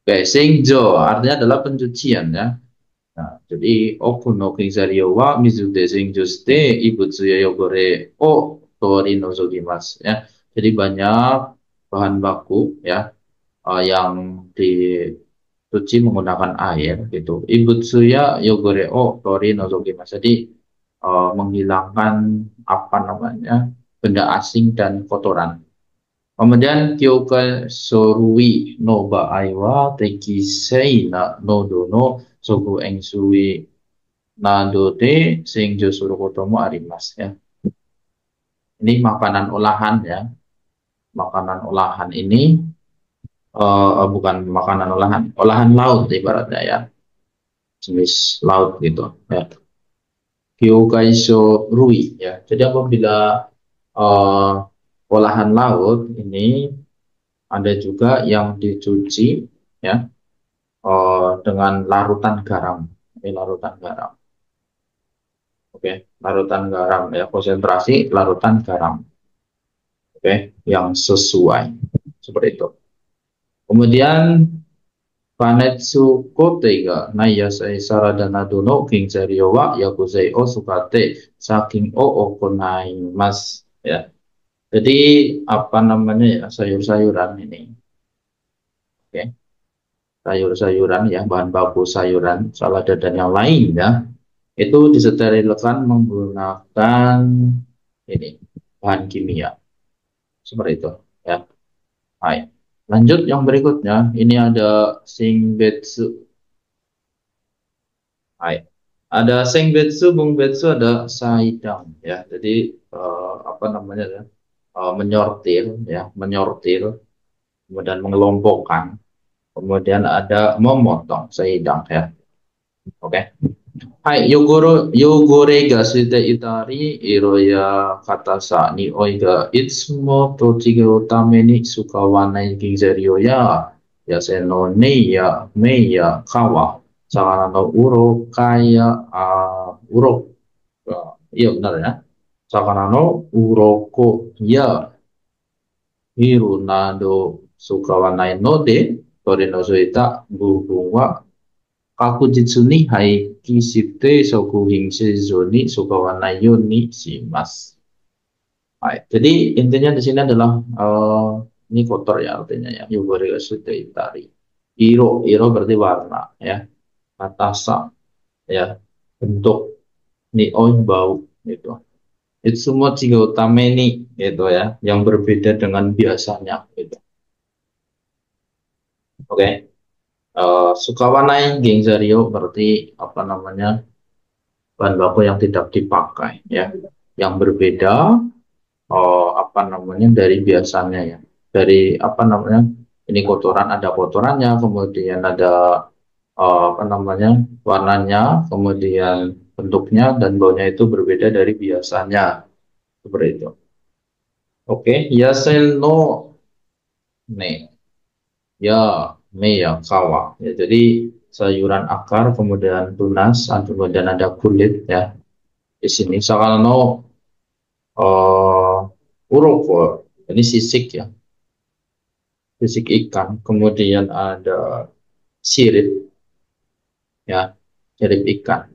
Oke, singjo artinya adalah pencucian ya. Nah, jadi oku no kinzario wa mizu de singjo shite ibutsu ya yogore o tori nozogimasu ya. Jadi banyak bahan baku ya yang dicuci menggunakan air gitu. Ibutsuya yogore o tori nozogimasu. Jadi menghilangkan apa namanya benda asing dan kotoran. Kemudian kyoka sorui no baai wa tekisei na no dono sogu engsui nado de singjo surukotomo arimas ya. Ini makanan olahan ya. Makanan olahan ini bukan makanan olahan, olahan laut ibaratnya ya, jenis laut gitu ya. Kyokaiso rui ya. Jadi apabila eh, olahan laut ini ada juga yang dicuci ya dengan larutan garam. Ini larutan garam. Oke, larutan garam ya, konsentrasi larutan garam. Oke, yang sesuai seperti itu. Kemudian Kanetsu kote ga naiyasai sarada nado no kinzario wa yakuzei o sukate saking o okonaimasu ya. Jadi apa namanya ya sayur-sayuran ini. Oke, sayur-sayuran ya bahan baku sayuran, salada dan yang lain ya. Itu disterilkan menggunakan ini bahan kimia seperti itu ya. Hai. Lanjut yang berikutnya, ini ada Shinbetsu. Hai. Ada Sengbetsu, Bungbetsu, ada Saidang ya. Jadi apa namanya ya? Menyortir ya, menyortir, kemudian mengelompokkan, kemudian ada memotong Saidang ya. Oke. Hai, Yogore ga shite itari iroya kata sa ni oiga itsumo tochigo tame ni sukawanai ginzeryo ya yase no nei ya mei ya kawa sakana no uro kaya uro iya benar ya sakana no uroko ya hiru nado sukawanai no de tori no suita bubung wa Kakujitsu ni haiki shite soku hinsei zo ni sukawana yo ni shimasu. Hai. Jadi intinya di sini adalah ini kotor ya artinya ya. Yogore ga shite itari. Iro berarti warna ya. Atasa ya. Bentuk nioi bau gitu. Itsumo chiga utame ni gitu ya. Yang berbeda dengan biasanya gitu. Oke. Sukawanai gengzario berarti apa namanya? Bahan baku yang tidak dipakai ya, yang berbeda apa namanya dari biasanya ya, dari apa namanya ini kotoran ada kotorannya, kemudian ada apa namanya warnanya, kemudian bentuknya dan baunya itu berbeda dari biasanya seperti itu. Oke, yasel no ne ya me ya kawa ya, jadi sayuran akar kemudian tunas kemudian ada kulit ya di sini sakano uh, uroko ini sisik ya, sisik ikan, kemudian ada sirip ya, sirip ikan,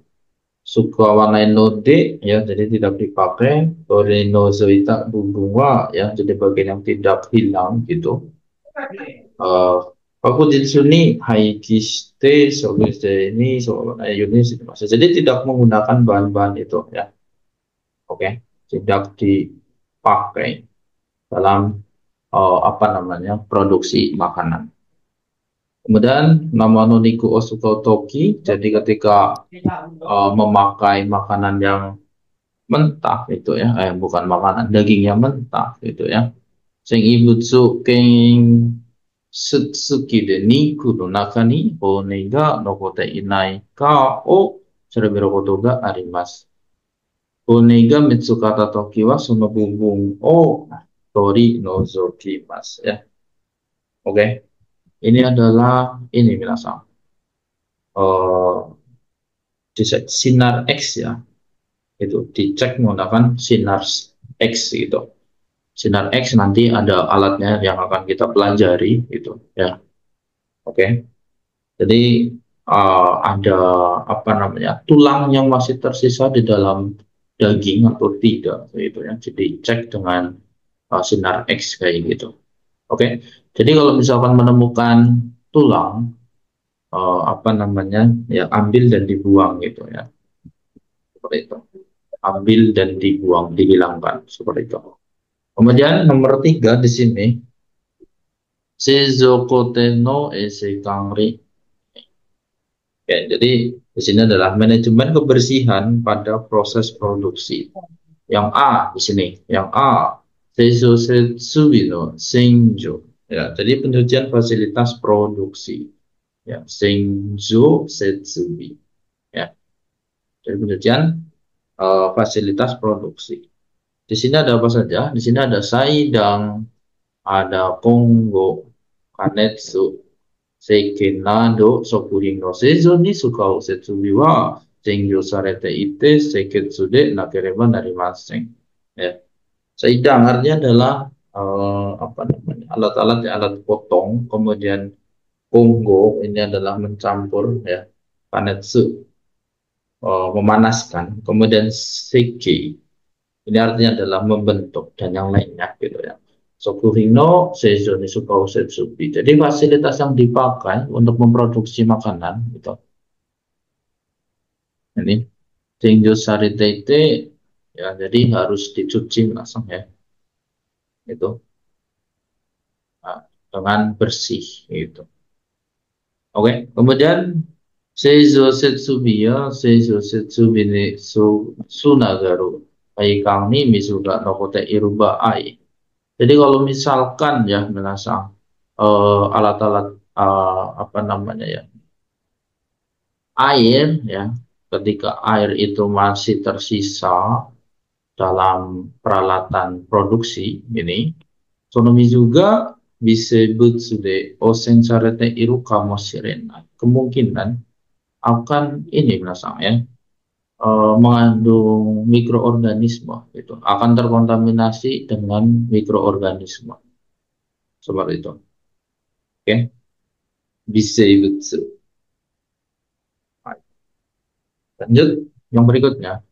suka warna node ya, jadi tidak dipakai, torino zoita bubungwa ya, jadi bagian yang tidak hilang gitu. Aku di sini haikiste soguste ini soal Yunus itu maksud. Jadi tidak menggunakan bahan-bahan itu ya, oke, tidak dipakai dalam apa namanya produksi makanan. Kemudian nama noniku osuko toki, jadi ketika memakai makanan yang mentah itu ya, bukan makanan dagingnya mentah gitu ya. Sing ibutsu keng sutsuki de niku no naka ni hone ga nokote inai ka o sureberu koto ga arimasu. Hone ga mitsukata toki wa sono bubung o tori nozokimasu ya. Oke. Ini adalah ini minasan. Oh, sinar X ya. Itu dicek menggunakan sinar X gitu. Sinar X nanti ada alatnya yang akan kita pelajari gitu ya. Oke. Jadi ada apa namanya tulang yang masih tersisa di dalam daging atau tidak gitu ya. Jadi cek dengan sinar X kayak gitu. Oke. Jadi kalau misalkan menemukan tulang apa namanya ya ambil dan dibuang gitu ya. Seperti itu. Ambil dan dibuang, dihilangkan seperti itu. Kemudian nomor tiga di sini, Seizokote no Esekangri. Ya, jadi di sini adalah manajemen kebersihan pada proses produksi. Yang A di sini, yang A, Seizo Setsubi no Senjo. Ya, jadi pencucian fasilitas produksi. Ya, Senjo Setsubi. Ya, jadi pencucian fasilitas produksi. Di sini ada apa saja? Di sini ada saidang, ada Kongo, Kanetsu, Seikenado, Sokurin no Seizo ni suka setsubi wa Zengyo sarete ite Seiketsu de nakereba narimasen. Ya. Saidang artinya adalah apa namanya alat-alat ya, alat potong, kemudian Kongo ini adalah mencampur ya, Kanetsu memanaskan, kemudian Seiki ini artinya adalah membentuk dan yang lainnya gitu ya. Sokuhino seizoni sukao setsubi. Jadi fasilitas yang dipakai untuk memproduksi makanan gitu. Ini Tenjo Saritete ya jadi harus dicuci langsung ya. Itu nah, dengan bersih gitu. Oke, kemudian Seizo Setsubi ya, Seizo Setsubi ni Sunagaru. Aikang ni misuga nokote iruba ai. Jadi kalau misalkan ya menasang alat-alat apa namanya ya air ya ketika air itu masih tersisa dalam peralatan produksi ini, sonomi juga bisa sude osen sarete iru kamoshirenai. Kemungkinan akan ini menasang ya mengandung mikroorganisme itu akan terkontaminasi dengan mikroorganisme seperti itu. Oke, bisa Bisei lanjut yang berikutnya.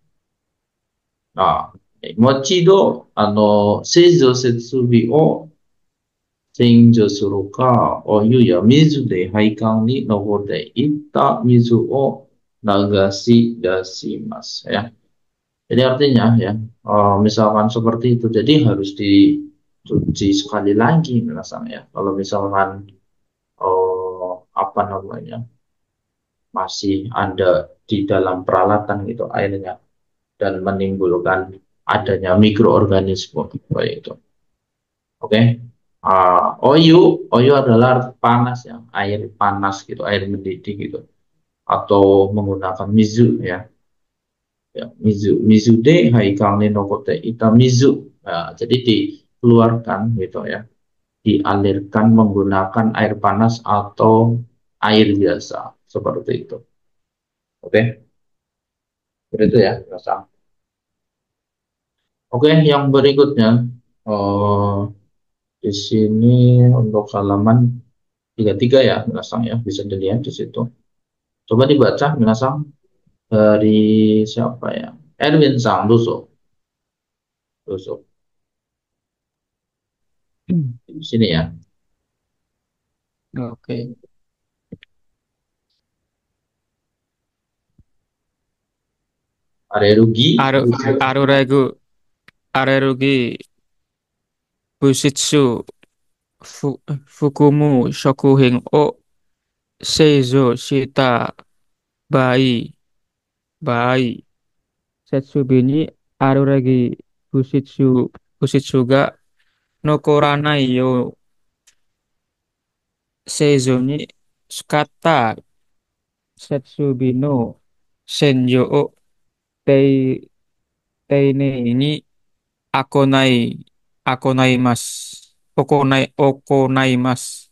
Nah, mochi do seizo setsubi o senjo suru ka oyu ya mizu de haikan ni nobote itta mizu o nagasi dasimasu ya. Jadi artinya ya, misalkan seperti itu, jadi harus dicuci sekali lagi misalnya ya. Kalau misalkan apa namanya masih ada di dalam peralatan gitu airnya dan menimbulkan adanya mikroorganisme kayak itu. Oke. Oyu adalah panas ya, air panas gitu, air mendidih gitu. Atau menggunakan mizu ya. Ya, mizu de haikal ni nokote ita mizu. Nah, jadi dikeluarkan gitu ya, dialirkan menggunakan air panas atau air biasa seperti itu. Oke, begitu ya, Rasa. Oke, yang berikutnya eh di sini untuk halaman 33 ya, Minasang ya, bisa dilihat di situ. Coba dibaca, Minasang, dari siapa ya? Erwin Sang, Duso. Duso. Di sini ya. Oke. Arerugi, Aru Aruregu Arerugi Bushitsu Fukumu Shokuhin o Seizo Shita Bai Bai Setsubi ni Aruragi Bushitsu ga Nokoranai yo Seizo ni Tsukata Setsubi no Senjo o Tei Teine ni Akonai Akonaimasu Okonaimasu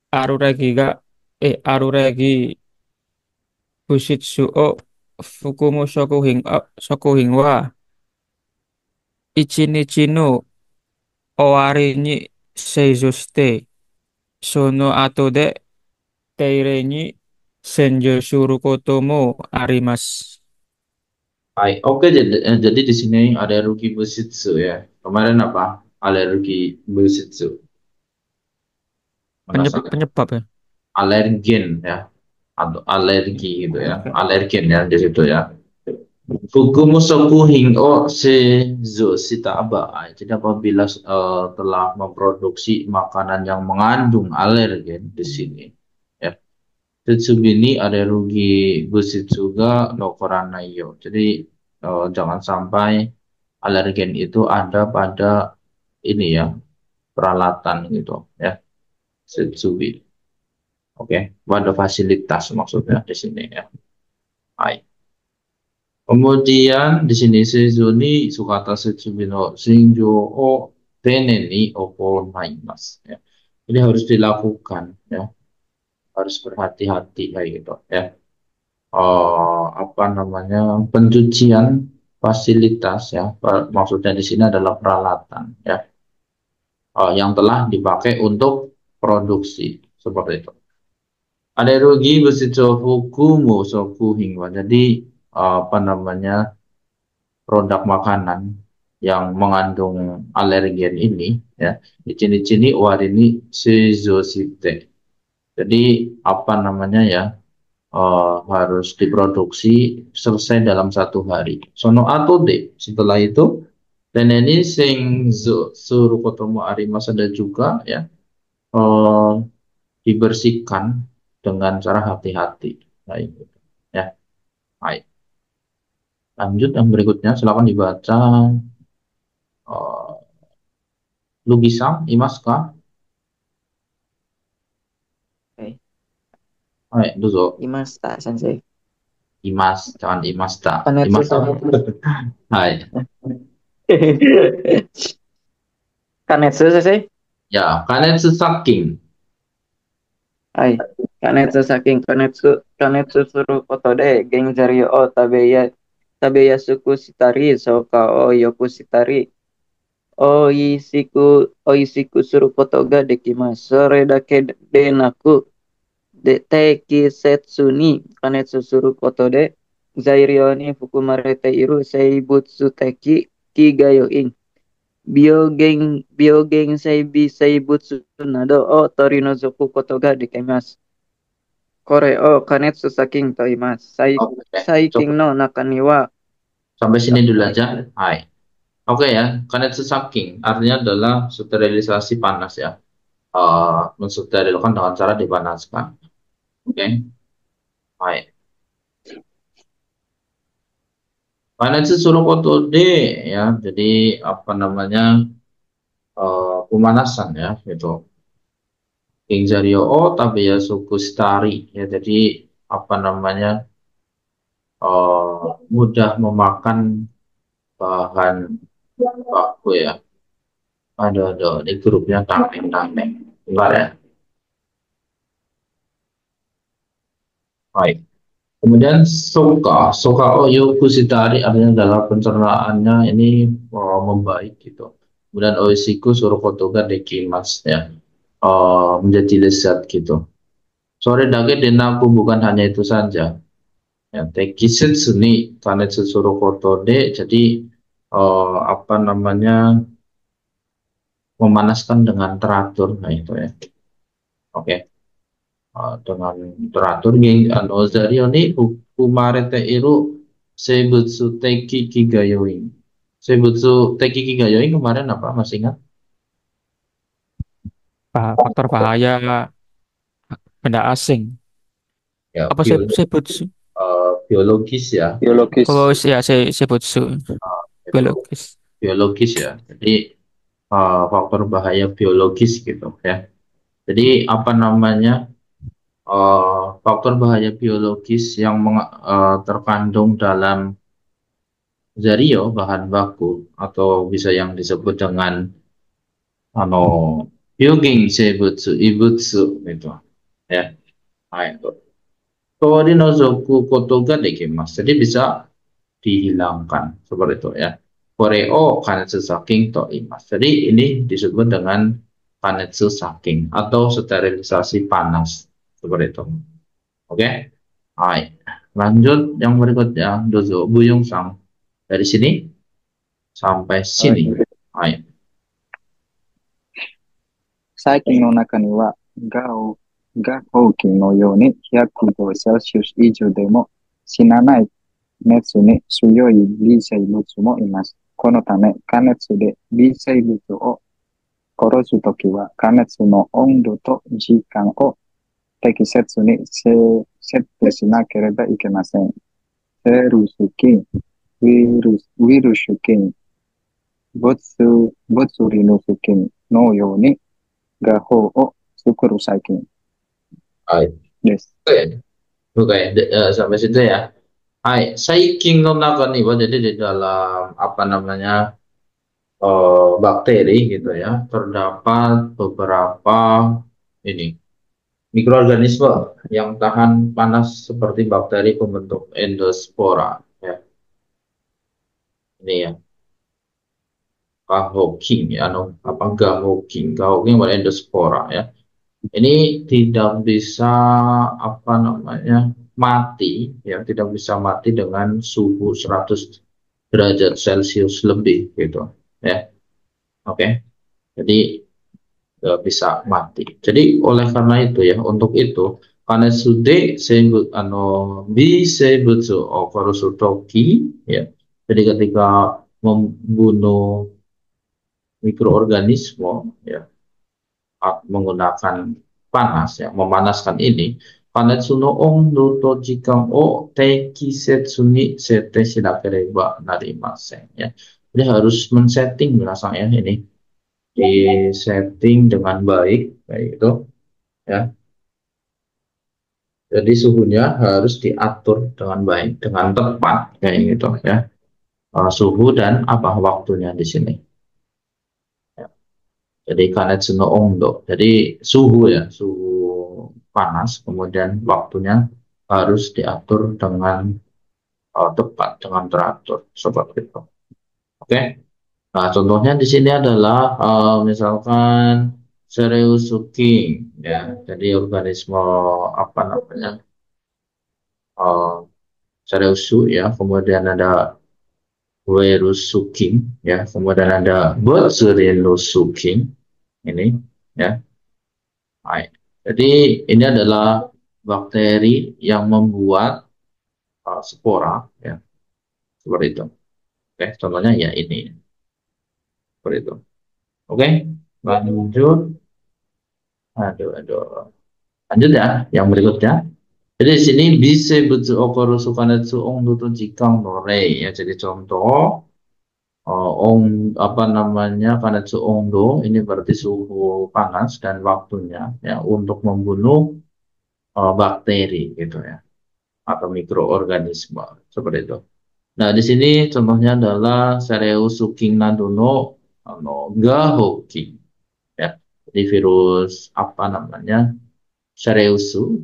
Aruragi ga Aruragi Bushitsu o Fukumu Shokuhin wa Ichinichi no Owari ni Seizo shite Sono ato de Teire ni Senjo Surukotomo Arimas. Baik, oke jadi di sini ada alergi Busitsu ya. Kemarin apa? Alergi Busitsu. Mana salah? Penyebab ya. Alergen ya atau alergi gitu ya. Oke. Alergen ya di situ ya. Fukumusoku o Seizo Shitaba. Jadi apabila telah memproduksi makanan yang mengandung alergen di sini ya. Tetsubini alergi Busitsuga no Koranayo. Jadi jangan sampai alergen itu ada pada ini ya peralatan gitu ya. Setsubi. Oke, pada fasilitas maksudnya di sini ya. Baik. Kemudian di sini Seizuni Sukata Setsubino Shinjo o Teneni Opo Naimas ya. Ini harus dilakukan ya, harus berhati-hati kayak gitu ya. Apa namanya pencucian fasilitas ya, maksudnya di sini adalah peralatan ya, yang telah dipakai untuk produksi seperti itu. Ada rugi besi fukumu soku hingga. Jadi apa namanya produk makanan yang mengandung alergen ini ya di cini-cini warini seizosite. Jadi apa namanya ya harus diproduksi selesai dalam 1 hari. Sono atau de setelah itu dan ini sing suruh ketemu arimas ada juga ya eh, dibersihkan dengan cara hati-hati. Baik, ya. Baik. Lanjut yang berikutnya, silakan dibaca. eh, lukisan, imas kah? はい。Baik, dozo. いました、先生。Imas, jangan imas tak. 加熱 Imas さ tak. Hai. れ加熱先生 Ya, kanetsu saking. はい。加熱先加熱することで原材料を食べやすくしたり、消化を良くしたり、おいしくすることができます。それだけでなく、適切に加熱することで材料に含まれている生物的危害因、病原性微生物などを取り除くことができます。これを加熱殺菌と言います。Oke, 細 coba 菌の中には、sampai sini dulu aja. Hai. Oke ya, kanetsu saking artinya adalah sterilisasi panas ya. Mensterilkan dengan cara dipanaskan. Oke, baik. Kanetsu surukoto de ya, jadi apa namanya pemanasan ya, gitu. Kingzario o tabeya suku stari ya, jadi apa namanya mudah memakan bahan baku ya. Ada di grupnya tameng-tameng. Bentar ya. Baik. Kemudian soka oyo kusitari artinya adalah pencernaannya ini membaik gitu. Kemudian oisiku surukotoga dekimas ya, menjadi lezat gitu. Sore dake denaku bukan hanya itu saja. Ya, tekiset seni kanetsu surukoto de, jadi apa namanya memanaskan dengan teratur, nah itu ya. Oke. Dengan teratur nih Ozari ni hukumarete iru Seibutsu Teki Kigayoin. Seibutsu Teki Kigayoin kemarin apa masih ingat? Faktor bahaya benda asing. Ya, Apa Sebutsu? biologis ya. biologis. Oh ya, Sebutsu. Itu Biologis. biologis ya. Jadi faktor bahaya biologis gitu ya. Jadi apa namanya faktor bahaya biologis yang terkandung dalam zario bahan baku atau bisa yang disebut dengan ano hyuging seibutsu ibutsu gitu ya. Nah, itu tori nozoku koto ga dekimasu, jadi bisa dihilangkan seperti itu ya. Koreo kanetsu saking to imas, jadi ini disebut dengan kanetsu saking atau sterilisasi panas seperti itu. Oke. Hai. Lanjut yang berikutnya, dozo Buyung-sang. Dari sini sampai sini. Hai. 最近の中にはが放棄のように100度セルシウス以上でも死なない熱に強い微生物もいます。このため、加熱で微生物を殺すときは、加熱の温度と時間を適切に設定しなければいけません。セルス菌、ウイルス菌、物理の菌のように画法を作る細菌 Hai. です。Oke. Oke, sampai situ ya. Hai, Saiking no naka nih, Pak. Jadi di dalam apa namanya bakteri gitu ya, terdapat beberapa ini mikroorganisme yang tahan panas seperti bakteri pembentuk endospora ya. Ini ya, Gahoking ya, apa Gahoking pada endospora ya. Ini tidak bisa apa namanya mati ya, tidak bisa mati dengan suhu 100 derajat Celcius lebih gitu ya. Oke. Jadi nggak bisa mati. Jadi oleh karena itu ya, untuk itu Kanetsude sebut bisebutsu okarusutoki ya. Jadi ketika membunuh mikroorganisme ya, menggunakan panas ya, memanaskan ini, Kanetsu no ondo to jikan o tekisetsu ni sete shinakereba narimasen ya. Jadi harus men-setting biasa ya ini, di setting dengan baik kayak gitu ya. Jadi suhunya harus diatur dengan baik, dengan tepat kayak gitu ya. Suhu dan apa waktunya di sini. Ya. Jadi kanetsu no ondo. Jadi suhu ya, suhu panas, kemudian waktunya harus diatur dengan tepat, dengan teratur seperti itu. Oke. Nah, contohnya di sini adalah misalkan Sereusuking ya. Jadi organisme apa namanya? Sereusu ya, kemudian ada Werusuking ya, kemudian ada Botsurindosuking ini ya. Baik. Jadi ini adalah bakteri yang membuat spora ya, seperti itu. Oke, contohnya ya ini seperti itu. Oke, lanjut. Aduh. Lanjut ya, yang berikutnya. Jadi di sini bisa betul okoru sukanetsu ongdo to jikang nore ya. Jadi contoh apa namanya kanetsu ongdo ini berarti suhu panas dan waktunya ya untuk membunuh bakteri gitu ya, atau mikroorganisme seperti itu. Nah, di sini contohnya adalah Sereusuking nadono Gahoking ya. Jadi virus apa namanya Sereusu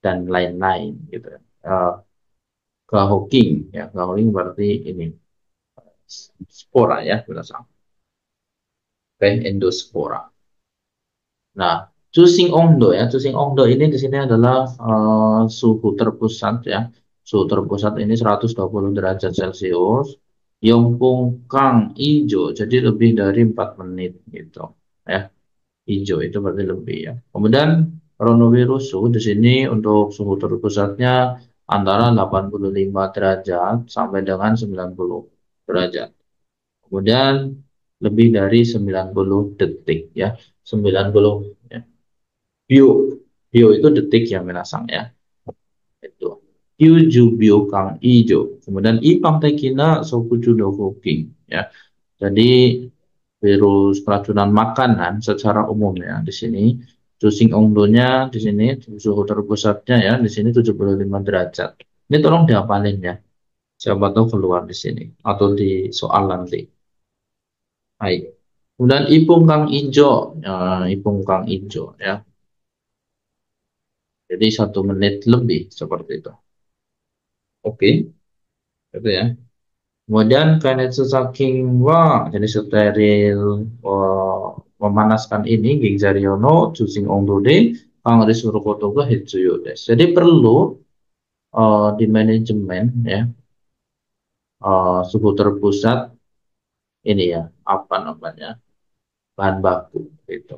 dan lain-lain gitu ya. Gahoking ya, Gahoking berarti ini spora ya, berdasarkan endospora. Nah, Cusing Ongdo ya, Cusing Ongdo ini di sini adalah suhu terpusat ya. Suhu terpusat ini 120 derajat Celcius. Yongpung Kang Ijo, jadi lebih dari 4 menit gitu ya. Ijo itu berarti lebih ya. Kemudian Ronovirus suhu di sini untuk suhu terpusatnya antara 85 derajat sampai dengan 90 derajat. Kemudian lebih dari 90 detik ya. 90 ya. Bio, bio itu detik ya menasang ya. Itu. Kyuju bio kang ijo. Kemudian ipang tekina sokuju dokoking ya. Jadi virus keracunan makanan secara umum ya di sini. Cusing ongdonya di sini suhu terpusatnya ya di sini 75 derajat. Ini tolong dihafalin ya. Siapa tahu keluar di sini atau di soal nanti. Baik. Kemudian ipung kang ijo, ya, ipung kang ijo ya. Jadi 1 menit lebih seperti itu. Oke, itu ya. Kemudian kanetsu saking wa, jadi steril memanaskan ini Gingzaryono Jusing Ongdode Kang Risurukoto ga Hitsuyo des. Jadi perlu di manajemen ya, suhu terpusat ini ya, apa namanya, bahan baku gitu.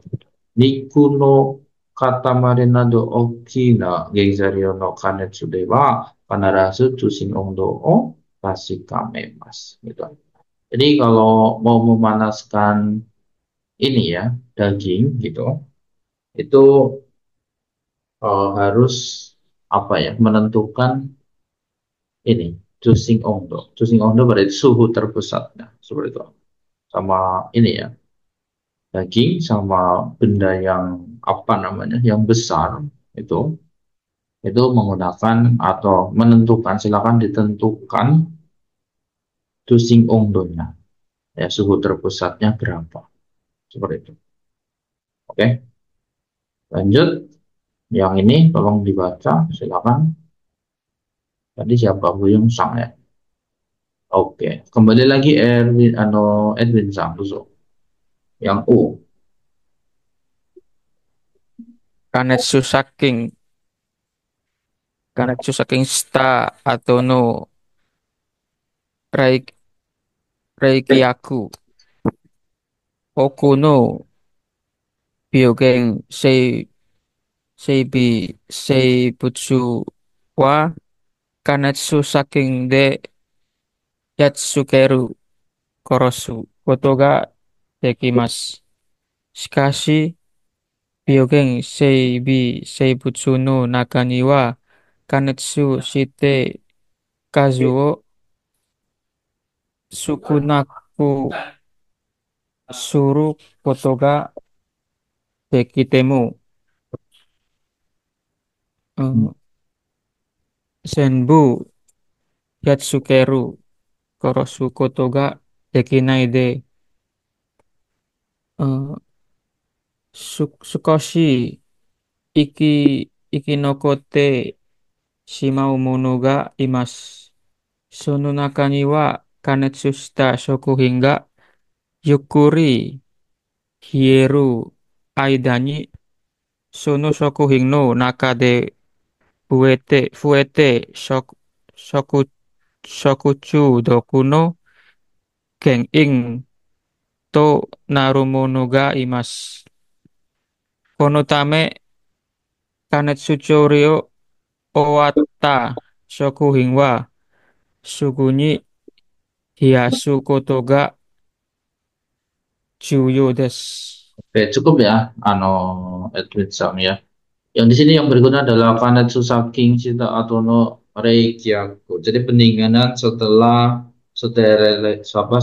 Nikuno kata marinado okina geizario no kanetsu dewa kanarasu tusing ondo o tasikamemas gitu. Jadi kalau mau memanaskan ini ya, daging gitu, itu harus apa ya, menentukan ini tusing ondo. Tusing ondo berarti suhu terpusatnya seperti itu. Sama ini ya, daging sama benda yang apa namanya, yang besar itu itu menggunakan atau menentukan, silakan ditentukan tusing ondonya ya, suhu terpusatnya berapa seperti itu. Oke, lanjut yang ini tolong dibaca, silakan. Tadi siapa, Buyung Sang ya? Oke, kembali lagi Erwin Edwin Sang Tuso. Yang U. Kanetsu saking sta atau no Reik, Reikiaku Oku no Byogen Seibutsu wa Kanetsu saking de Yatsukeru Korosu Koto ga dekimasu. Shikashi, Byogen Seibutsu no naka ni wa Kanetsu shite kazu wo Sukunaku suru koto ga dekitemu. Hmm. Senbu Yatsukeru Korosu koto ga dekinai de. Sukoshi iki no kote shimau mono ga imasu. Sono naka ni wa kanetsu shita shokuhin ga yukkuri hieru aida ni sono shokuhin no naka de fuete shoku, shokuchu doku no ken-in to naru mono ga imasu. Kono tame kanetsu chori o owatta shokuhin wa sugu ni hiyasu koto ga juyo desu. Oke, cukup ya, Edwin Sang ya. Yang di sini yang berikutnya adalah Kanetsu Saking Shita Atono Reikyaku. Jadi pendinginan setelah apa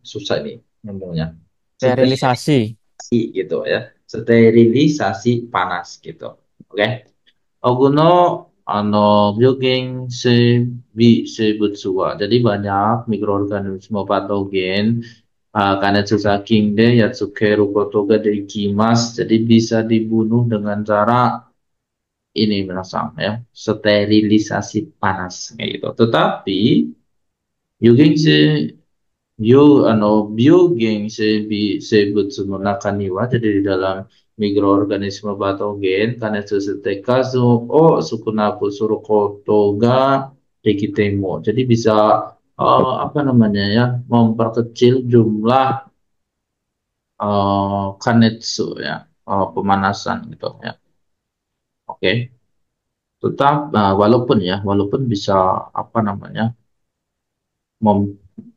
susah ini ngomongnya. Sterilisasi. Gitu ya. Sterilisasi panas gitu. Oke. Oguno Byugeng Sebutsuwa. Jadi banyak mikroorganisme patogen Kanetsu saking de Yatsukeru kotoga deikimas. Jadi bisa dibunuh dengan cara ini menasang ya, sterilisasi panas kayak gitu. Tetapi Yugeng se Byugeng sebutsu no naka ni wa, jadi di dalam mikroorganisme patogen Kanetsu setekazu o sukunaku surukotoga dekitemo. Jadi bisa apa namanya ya, memperkecil jumlah kanetsu ya, pemanasan gitu ya. Oke. Tetap walaupun bisa apa namanya,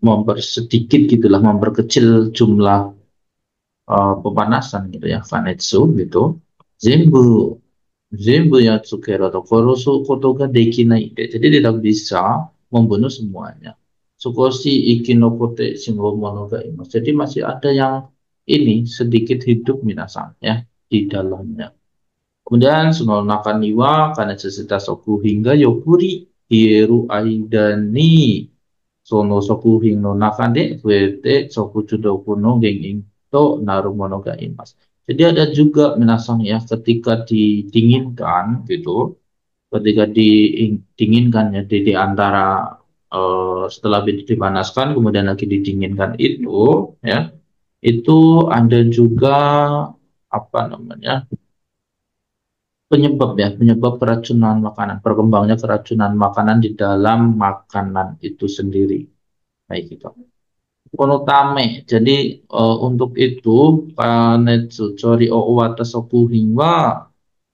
mempersedikit gitulah, memperkecil jumlah pemanasan gitu ya, kanetsu gitu. Zenbu Zenbu yatsukero to korosu koto ga dekinai. Jadi tidak bisa membunuh semuanya. Sukoshi ikinokote shingo mono ga imasu. Jadi masih ada yang ini sedikit hidup minasan ya di dalamnya. Kemudian Sunol Nakaniwa karena cita soku hingga Yokuri Hieru Aidani Sono soku hingno nakande Wete soku judoku no genging to narumono ga imas. Jadi ada juga minasang ya, ketika didinginkan gitu, ketika didinginkan ya di antara setelah dipanaskan kemudian lagi didinginkan itu ya, itu ada juga apa namanya, penyebab ya, penyebab keracunan makanan, berkembangnya keracunan makanan di dalam makanan itu sendiri. Baik gitu. Konotame. Jadi untuk itu kanetsu chori o wata sokuhin wa,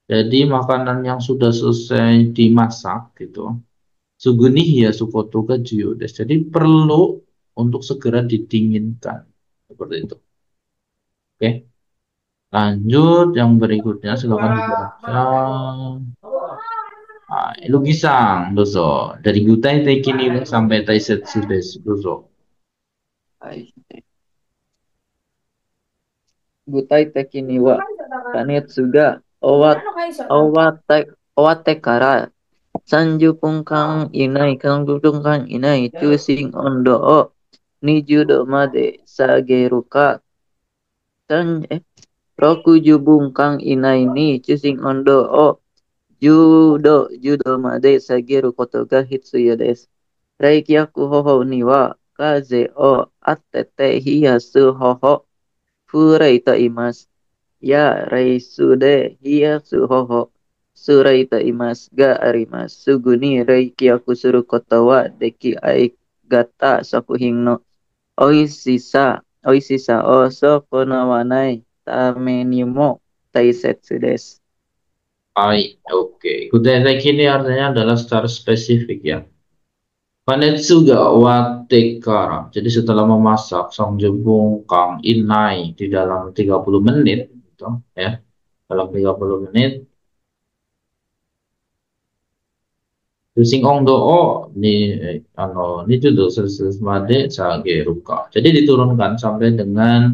jadi makanan yang sudah selesai dimasak gitu. Suguni ya sukoto ga juyo desu. Jadi perlu untuk segera didinginkan. Seperti itu. Oke. Lanjut yang berikutnya silakan dibaca. Lugisang, dozo. Dari gutai teki ni sampai taisetsu desu, dozo. Hai. Gutai teki ni wa kanetsu ga owate kara 30分間以内、30分間以内、中心温度を20度まで下げるか、60分間以内に中心温度を10度まで下げることが必要です。冷却方法には、風を当てて冷やす方法、風冷と言います。や、冷水で冷やす方法、水冷と言いますがあります。すぐに冷却することはできない型食品の美味しさを損なわないためにも大切です。Baik, oke. Gutai teki ini artinya adalah secara spesifik ya. Panetsu ga watekara. Jadi setelah memasak sangjebung kang inai di dalam 30 menit gitu ya. Dalam 30 menit Using ongdo o ni judo Celsius made sageruka. Jadi diturunkan sampai dengan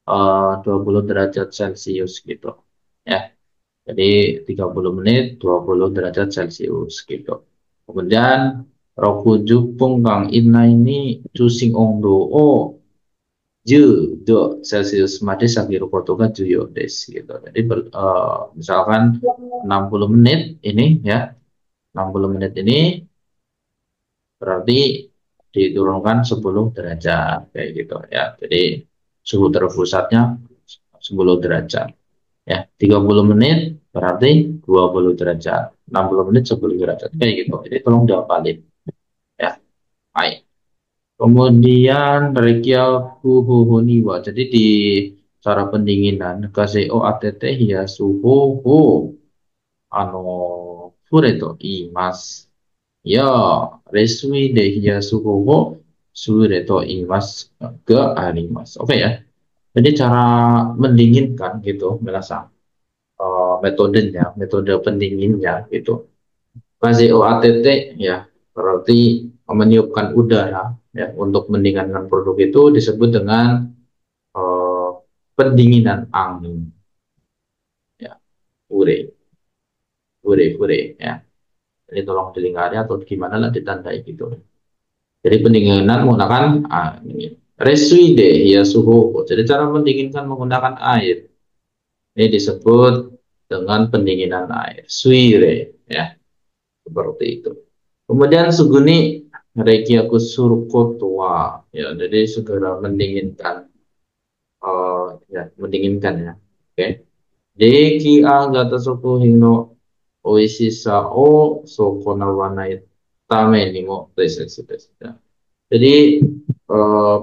20 derajat Celcius gitu. Ya. Jadi 30 menit 20 derajat Celcius gitu. Kemudian Rokuju pungkang ina ini cusing ongdo o judo Celcius made sageruka toga juyo des gitu. Jadi misalkan 60 menit ini ya. 60 menit ini berarti diturunkan 10 derajat kayak gitu ya. Jadi suhu terpusatnya 10 derajat ya. 30 menit berarti 20 derajat. 60 menit 10 derajat kayak gitu. Jadi tolong dihafalin ya. Baik. Kemudian rekia kuhuhuniwa. Jadi di cara pendinginan kaseo ATT ya suhu ano fure to iimasu. Ya, resui de hiyasuho wo sure to imasu ga arimasu. Oke ya. Jadi cara mendinginkan gitu, merasa metodenya, metode pendinginnya gitu. KZOATT ya, berarti meniupkan udara ya untuk mendinginkan produk itu disebut dengan eh, pendinginan angin. Ya, ure ya. Jadi tolong dilingkari atau gimana lah ditandai gitu. Jadi pendinginan menggunakan air. Resuide ya suhu. Jadi cara mendinginkan menggunakan air. Ini disebut dengan pendinginan air. Suire ya. Seperti itu. Kemudian suguni rekiaku surkotua ya. Jadi segera mendinginkan ya, mendinginkan ya. Oke. Deki agata suku hino oishisa o sokonawanai tame ni mo desu. Jadi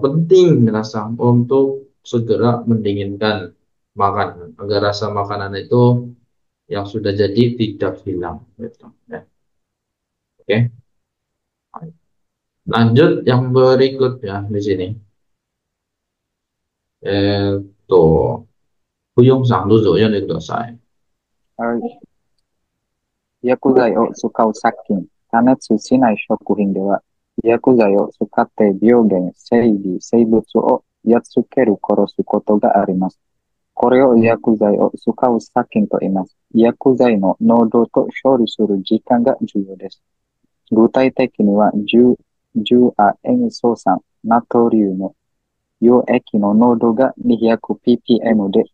penting rasa untuk segera mendinginkan makanan agar rasa makanan itu yang sudah jadi tidak hilang. Gitu, ya. Oke, lanjut yang berikutnya di sini. Tuh, Huyung sang dulu ya nih saya. はい。薬剤を使う殺菌、加熱しない食品では、薬剤を使って病原、生理、生物をやっつける、殺すことがあります。これを薬剤を使う殺菌と言います。薬剤の濃度と処理する時間が重要です。具体的には、重亜塩素酸、ナトリウム、溶液の濃度が 200ppm で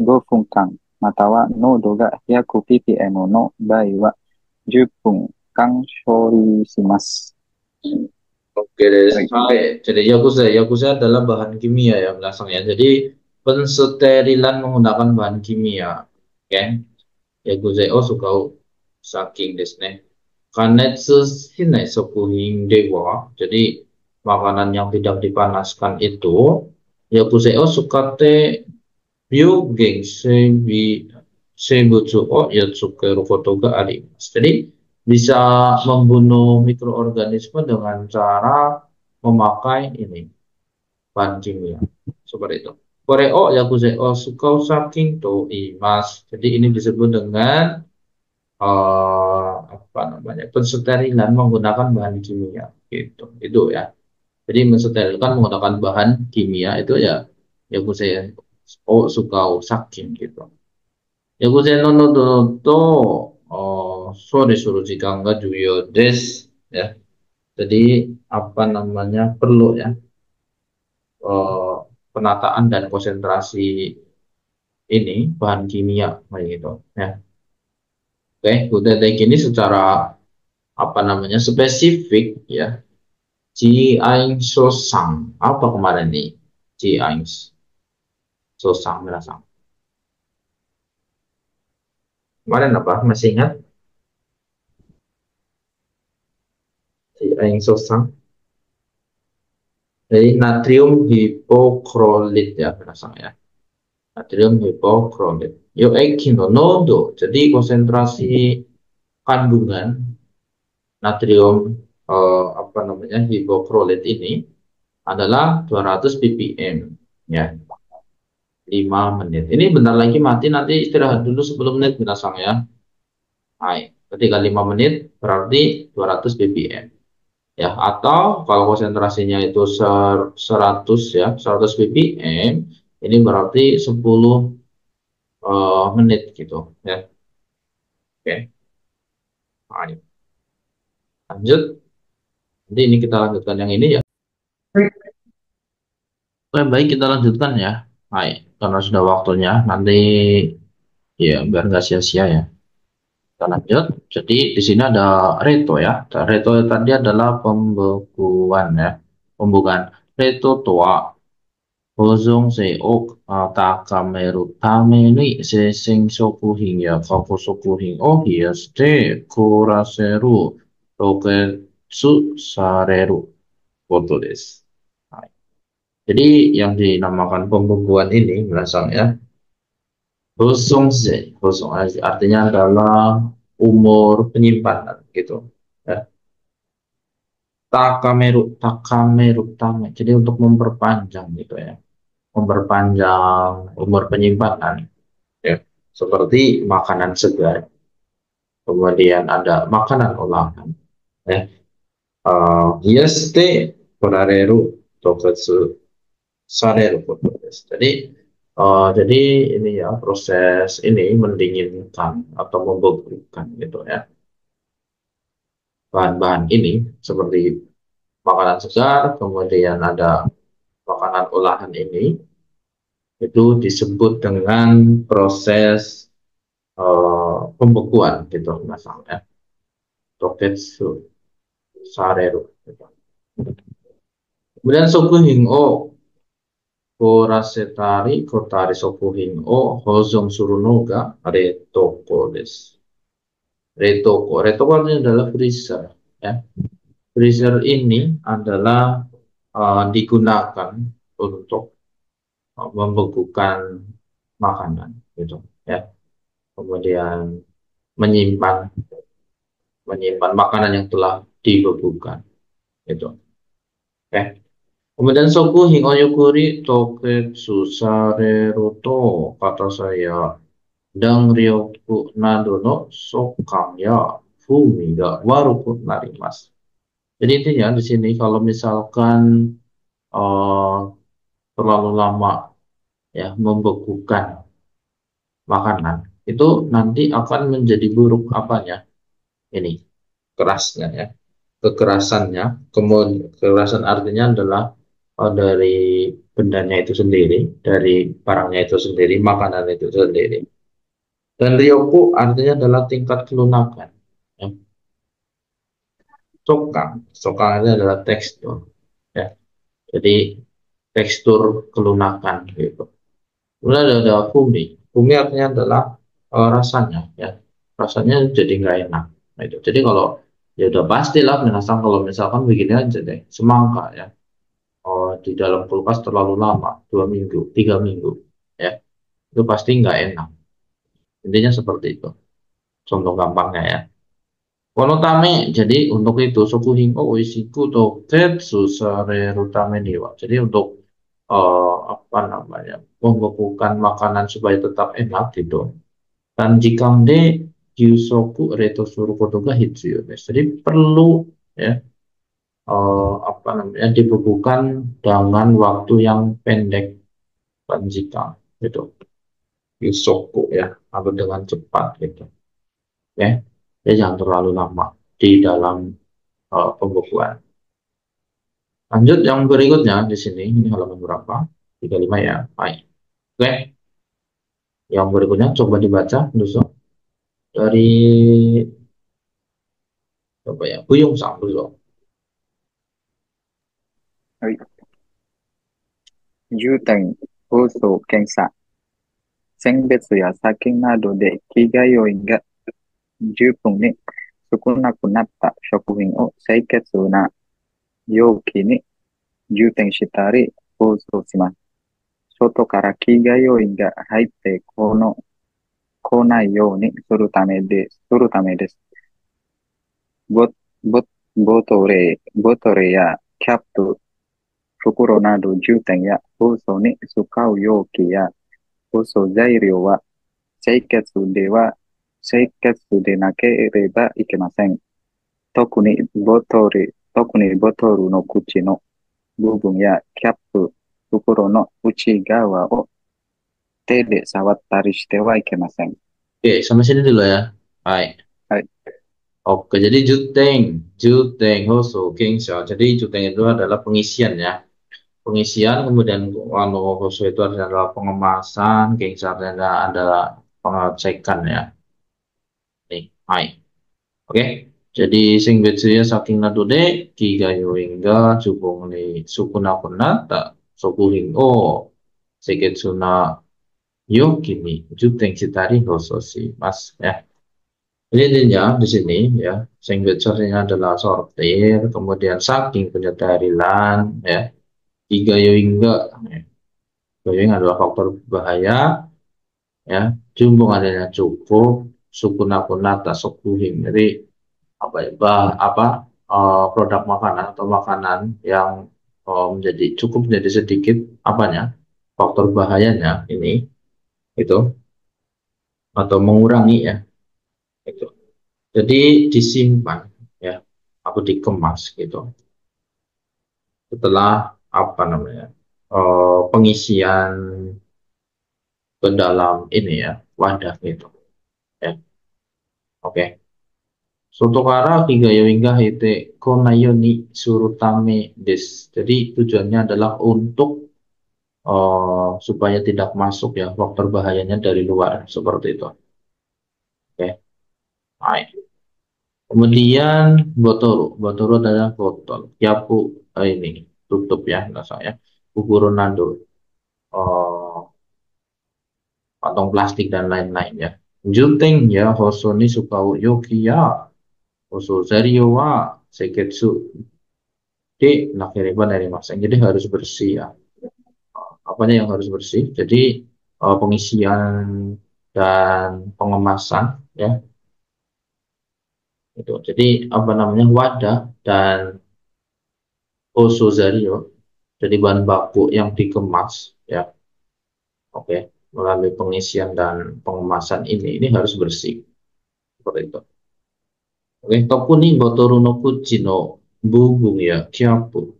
5分間、または濃度が 100ppm の場合は10分間処理します。 Oke deh, sampai. Jadi yakuza adalah bahan kimia ya belakangnya. Jadi pensterilan menggunakan bahan kimia. Oke. Yakuze o sukau saking desu ne. Kanetsu shinai sokuhin dewa. Jadi makanan yang tidak dipanaskan itu yakuze o sukate Ryugen Seibi Seibutsu o Yatsukeru Koto ga arimasu. Jadi bisa membunuh mikroorganisme dengan cara memakai ini bahan kimia seperti itu. Koreo yakuze o sukau saking to imas. Jadi ini disebut dengan apa namanya pensterilan menggunakan bahan kimia gitu. Itu ya. Jadi mensterilkan menggunakan bahan kimia itu ya yakuze o sukau saking gitu. Yakuze no nodo to sore suru jikan ga juyo desu ya. Jadi apa namanya perlu ya eh, penataan dan konsentrasi ini bahan kimia kayak gitu ya. Oke, udah kayak gini secara apa namanya spesifik ya. Ji aing sosang apa kemarin nih? Ji aing sosang merasang. Kemarin apa? Masih ingat? Ji aing sosang. Jadi natrium hipoklorit ya merasang ya. Natrium hipoklorit. Yo ekino nodo. Jadi konsentrasi kandungan natrium apa namanya hipoklorit ini adalah 200 ppm ya 5 menit. Ini bentar lagi mati, nanti istirahat dulu 10 menit binasang ya. Hai, ketika 5 menit berarti 200 ppm ya, atau kalau konsentrasinya itu 100 ya 100 ppm ini berarti 10 menit gitu ya. Oke, hai. Lanjut. Jadi ini kita lanjutkan yang ini ya. Oke, baik kita lanjutkan ya. Hai, karena sudah waktunya nanti ya biar nggak sia-sia ya. Kita lanjut. Jadi di sini ada reto ya. Reto tadi adalah pembekuan ya. Pembukaan. Reto toa hozong seok takameru tame ni seising sokuhin ya kaku sokuhin o hiyashite kuraseru roketsu sareru koto desu. Nah, jadi yang dinamakan pembekuan ini berasal ya Hosongse, Hosong artinya adalah umur penyimpanan gitu. Ya. Takameru, Takameru, Tame. Jadi untuk memperpanjang gitu ya, memperpanjang umur penyimpanan. Ya. Seperti makanan segar, kemudian ada makanan olahan. Ya. Hiyashite korareru toketsu sareru koto desu. Jadi ini ya proses ini mendinginkan atau membekukan gitu ya bahan-bahan ini seperti makanan segar, kemudian ada makanan olahan ini itu disebut dengan proses pembekuan gitu misalnya toketsu sareru gitu. Kemudian sokuhin o korasetari kotari sokuhin o hozong surunoga retoko desu. Retoko artinya adalah freezer ya. Freezer ini adalah digunakan untuk membekukan makanan gitu ya. Kemudian menyimpan menyimpan makanan yang telah dibekukan gitu. Oke. Kemudian soku hingoyokuri toketsu sareroto kata saya dang ryoku nado no sokang ya fumi ga waruku narimasu. Jadi intinya di sini kalau misalkan eh, terlalu lama ya membekukan makanan itu nanti akan menjadi buruk apanya ini kerasnya ya kekerasannya kemudian kekerasan artinya adalah dari bendanya itu sendiri dari barangnya itu sendiri makanan itu sendiri dan ryoku artinya adalah tingkat kelunakan ya. Sokang itu adalah tekstur ya jadi tekstur kelunakan gitu kemudian ada fumi artinya adalah rasanya ya, rasanya jadi nggak enak. Nah, itu. Jadi kalau ya udah pastilah minasan kalau misalkan begini aja deh, semangka ya, di dalam kulkas terlalu lama, 2 minggu, 3 minggu, ya itu pasti nggak enak. Intinya seperti itu. Contoh gampangnya ya. Konotame, jadi untuk itu Sokuhin o Oishiku to Tetsu Sareru Tame ni wa. Jadi untuk apa namanya, membekukan makanan supaya tetap enak gitu. Dan jika de Yusoku Reto Suru Koto ga Hitsuyo desu. Jadi perlu ya, apa namanya, dibekukan dengan waktu yang pendek dan jika gitu. Yusoku ya, atau dengan cepat gitu. Ya, ya jangan terlalu lama di dalam pembekuan. Lanjut yang berikutnya di sini, ini halaman berapa? 35 ya. Baik. Oke, yang berikutnya coba dibaca dulu dari apa ya? Buyung Sang dulu. はい。重点放送検査、選別や先などで被害要因が十分に少なくなった食品を清潔な容器に充填したり包装します。外から被害要因が入ってこないようにするためです。ボ、ボ、ボトルやキャップ、袋など充填や包装に使う容器や包装材料は清潔清潔でなければいけません。特にボトルの口の部分やキャップ、袋の内側を手で触ったりしてはいけません。Oke, sampai sini dulu ya. Baik. はい。 Oke, jadi juteng, hoso, kengsha. Jadi juteng itu adalah pengisian ya. Pengisian, kemudian hoso itu adalah pengemasan, kengsha adalah pengecekan ya. Nih, hai. Oke, jadi sing betsuya saking nadude kiga yoinga jubong ni sukuna kunata sokuhin o seketsuna yo kini juteng citari hososhi mas ya. Jadi intinya di sini ya, sing betsunya adalah sortir, kemudian saking penyetarilan ya, kiga yoinga ya. Yoing adalah faktor bahaya ya, jumbung adanya cukup sukuna kunata sokuhin. Jadi apa ya, produk makanan atau makanan yang menjadi cukup menjadi sedikit apanya, faktor bahayanya ini itu, atau mengurangi ya itu, jadi disimpan ya atau dikemas gitu setelah apa namanya, pengisian ke dalam ini ya, wadah gitu ya. Oke. Soto kara higayo hingga hite konayo ni surutame des. Jadi tujuannya adalah untuk supaya tidak masuk ya faktor bahayanya dari luar seperti itu. Oke. Baik. Kemudian botol adalah botol. Yapu ini tutup ya, nggak saya. Bubur nando, kantong plastik dan lain-lain ya. Juteng ya, hoso ni sukau yoki ya, hoso zario wa seketsu de nakiriban dari masang. Jadi harus bersih ya. Apanya yang harus bersih? Jadi pengisian dan pengemasan ya itu. Jadi apa namanya, wadah dan osozario, jadi bahan baku yang dikemas ya, oke, melalui pengisian dan pengemasan ini harus bersih seperti itu. Oke, tokuni botoru no kuchi no bubung ya kyapu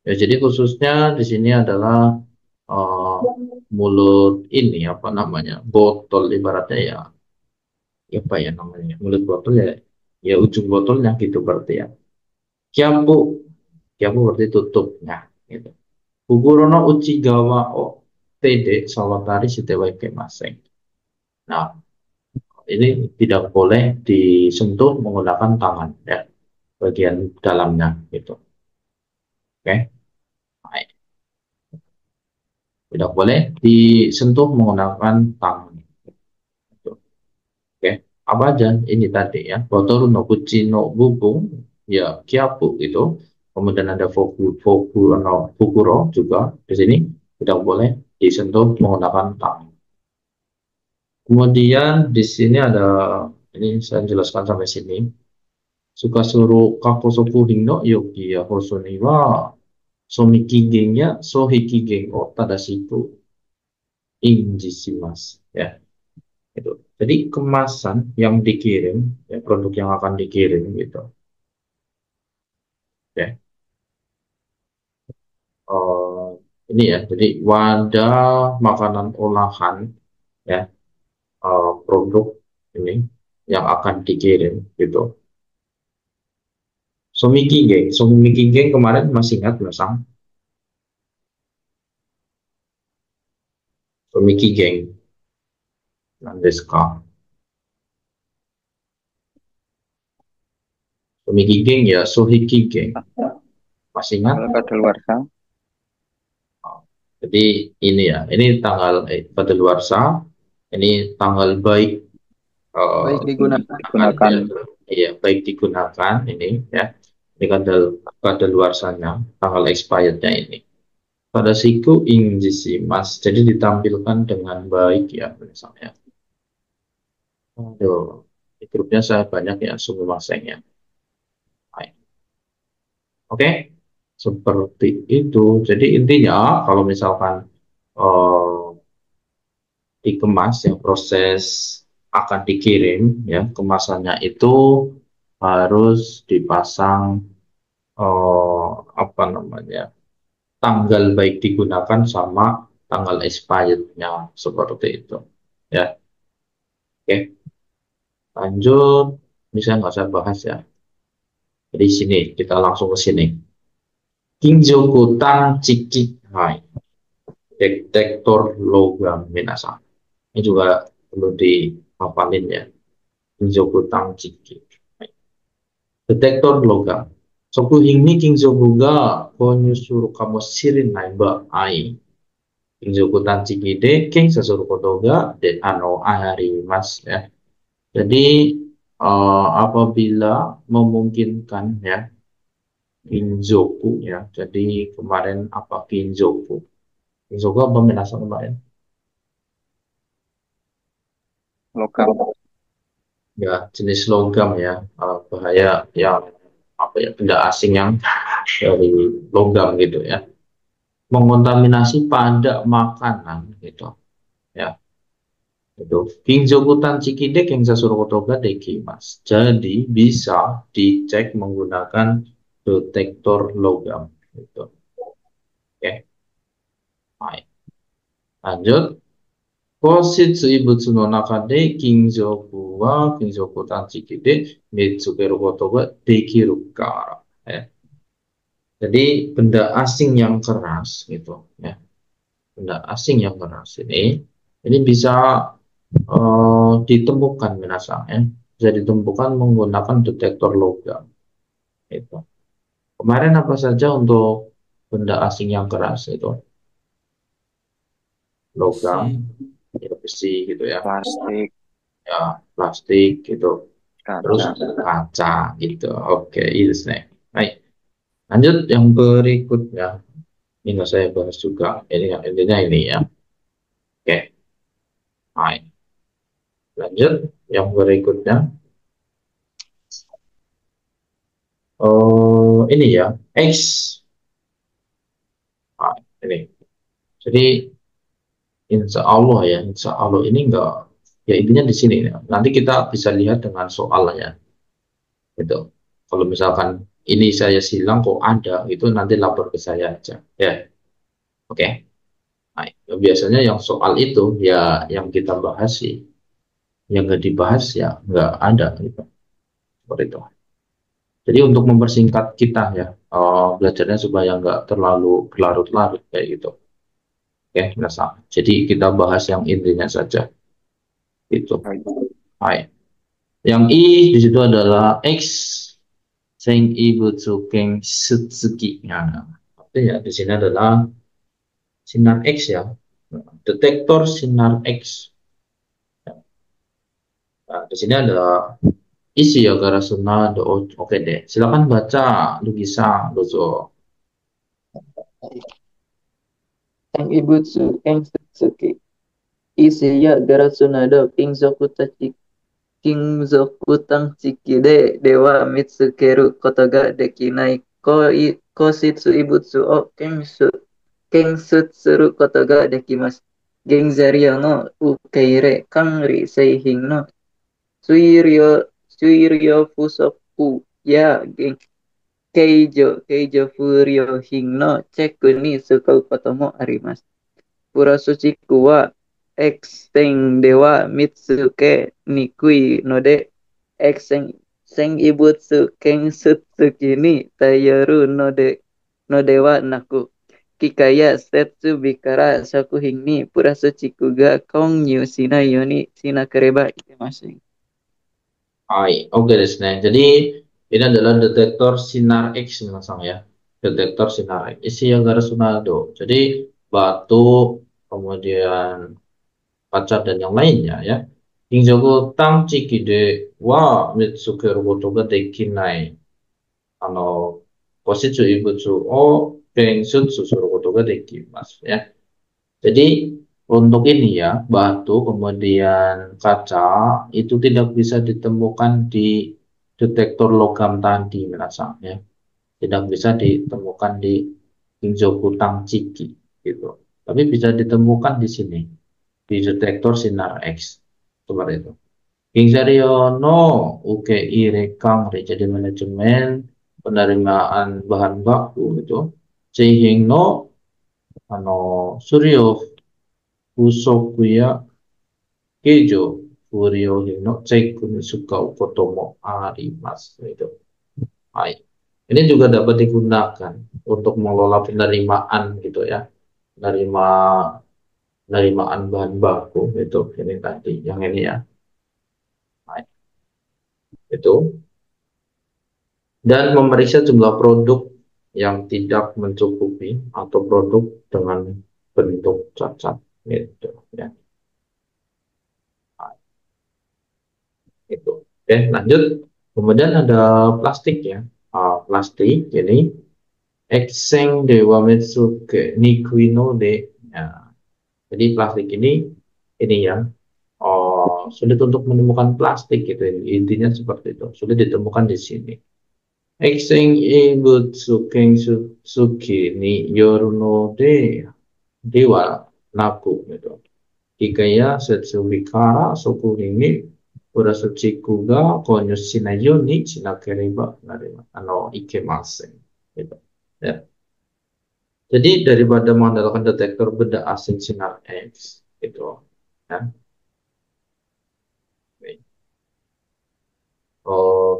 ya, jadi khususnya di sini adalah uh, mulut ini apa namanya, botol ibaratnya ya, apa ya namanya, mulut botol ya, ya ujung botolnya gitu berarti ya. Kyapu, kyapu berarti tutupnya gitu. Kukurono Uchigawa o Tede Sawatari Shitewai Kemaseng. Nah, ini tidak boleh disentuh menggunakan tangan ya, bagian dalamnya gitu. Oke. Baik. Tidak boleh disentuh menggunakan tangan. Gitu. apa aja ini tadi ya, Botoru no Kuchi no Bubung ya Kyapu itu, kemudian ada Fukuro juga di sini tidak boleh disentuh menggunakan tangan. Kemudian di sini ada, ini saya jelaskan sampai sini. Sukasuru kakosoku hino yogi ya hosoni wa somiki gengnya sohiki geng o tadashiku injishimasu ya. Itu. Jadi kemasan yang dikirim, ya, produk yang akan dikirim gitu, ya. Eh, ini ya, jadi wadah makanan olahan, ya, produk ini yang akan dikirim gitu. Somiki geng kemarin masih ingat masang Somiki geng, Nandeska. Somiki geng ya, Sohiki geng, masih ingat? Kalau kadaluarsa, Jadi ini ya, ini tanggal kadaluarsa, ini tanggal baik Baik digunakan. digunakan gunakan ya, iya baik digunakan ini ya, ini kadaluarsanya, tanggal expirednya ini. Pada siku mas, jadi ditampilkan dengan baik ya misalnya. Aduh, di grupnya saya banyak ya sungguh masengnya. Baik. Oke, seperti itu. Jadi intinya kalau misalkan eh, dikemas ya, proses akan dikirim ya, kemasannya itu harus dipasang apa namanya, tanggal baik digunakan sama tanggal expirednya seperti itu ya. Oke, lanjut, bisa nggak saya bahas ya, jadi sini kita langsung ke sini. Kinjoku tang ciki hai, detektor logam minasan, ini juga perlu dihafalin ya. Kinjoku tang ciki, detektor logam. Soku hingmi kinjoku ga konyusuru kamo sirin naiba ai. Kinjoku tang ciki de king sasuru koto ga de ano ahari mas ya. Jadi apabila memungkinkan ya, kinjoku ya. Jadi kemarin apa kinjoku? Kinjoku apa minasan kemarin? logam, Ya jenis logam ya, bahaya yang apa ya, benda asing yang dari logam gitu ya, mengontaminasi pada makanan gitu ya. Itu Kinjoku Tanchikide Kengsa Surokotoga Deki mas. Jadi bisa dicek menggunakan detektor logam gitu. Oke, baik. Lanjut. Koshitsu ibutsu no nakade kinjoku wa kinjoku tanchikide mitsukeru koto ga dekiru kara. Ya. Jadi benda asing yang keras gitu ya. Benda asing yang keras ini bisa ditemukan minasang ya. Bisa ditemukan menggunakan detektor logam. Itu. Kemarin apa saja untuk benda asing yang keras itu? Logam, besi, ya, besi gitu ya, plastik, ya plastik gitu. Terus kaca, kaca gitu. Oke, itu nih. Baik. Lanjut yang berikutnya. Ini nggak saya bahas juga. Ini yang intinya ini ya. Oke. Baik. Lanjut yang berikutnya. Oh, ini ya. X. Nah, ini. Jadi insya Allah ini enggak, ya intinya di sini ya. Nanti kita bisa lihat dengan soalnya gitu. Kalau misalkan ini saya silang kok ada, itu nanti lapor ke saya aja ya. Oke. Nah, biasanya yang soal itu ya yang kita bahas sih, yang nggak dibahas ya nggak ada gitu. Seperti itu. Jadi untuk mempersingkat kita ya, belajarnya supaya nggak terlalu berlarut-larut kayak gitu. Oke, nggak salah. Jadi kita bahas yang intinya saja. Gitu. Hai. Yang I di situ adalah X Seng Ibu Tsukeng Sutsuki. Nah, artinya di sini adalah sinar X ya. Detektor sinar X. Nah, di sini ada isi ya Garasuna do. Oke deh. Silakan baca lukisan dozo. Sang ibutsu eng Sutsuki. Isiya gara sunado Kingzoku tang chikide dewa mitsukeru koto ga dekinai kositsu ibutsu o kensutsuru koto ga dekimasu. Gengzario no ukeire kangri seihin no suiryo fusoku ya keijo furio hin no cheku ni sukau koto mo arimasu. Purasuchiku wa Exeng Dewa Mitsuke Nikui no de Exeng Seng Ibutsu Kensutsuki ni Tayaru no dewa naku. Kikaya Setsu Bikara Shakuhin ni Purasuchiku ga Kongyu Shinayo ni Shinakereba itemasu. Hai, oke deh. Jadi ini adalah detektor sinar X masang ya. Detektor sinar X. Isi yang Garasuna do. Jadi batu, kemudian kaca dan yang lainnya ya. Hingjogo tang chikide wa mitsukeru koto ga dekinai. Ano, kositsu ibutsu o kensutsu suru koto ga dekimasu ya. Jadi untuk ini ya, batu kemudian kaca itu tidak bisa ditemukan di detektor logam tadi, merasa ya. Tidak bisa ditemukan di Kinzoku Tangchiki gitu. Tapi bisa ditemukan di sini di detektor sinar X seperti itu. Kingsario no UKI Rekang jadi manajemen penerimaan bahan baku itu. Seihing no ano Suryo Fusokuya Keijo Furio no Seiku Suka Kotomo Arimasu itu. Hai. Ini juga dapat digunakan untuk mengelola penerimaan gitu ya. Menerima penerimaan bahan baku itu ini tadi yang ini ya. Hai. Itu dan memeriksa jumlah produk yang tidak mencukupi atau produk dengan bentuk cacat gitu ya. Nah, itu. Oke, lanjut. Kemudian ada plastik ya. Plastik ini Ekseng Dewa Metsuke Nikuino de. Ya. Jadi plastik ini ya sulit untuk menemukan plastik gitu. Intinya seperti itu. Sulit ditemukan di sini. Ekseng Ibutsu Kengsuki ni Yoruno de Dewa Naku gitu. Hikaya Setsubikara Soku ini Urasuchiku ga konyo shinayo ni shinakereba narima ikemasen gitu. Ya. Jadi daripada mengandalkan detektor benda asing sinar X gitu ya.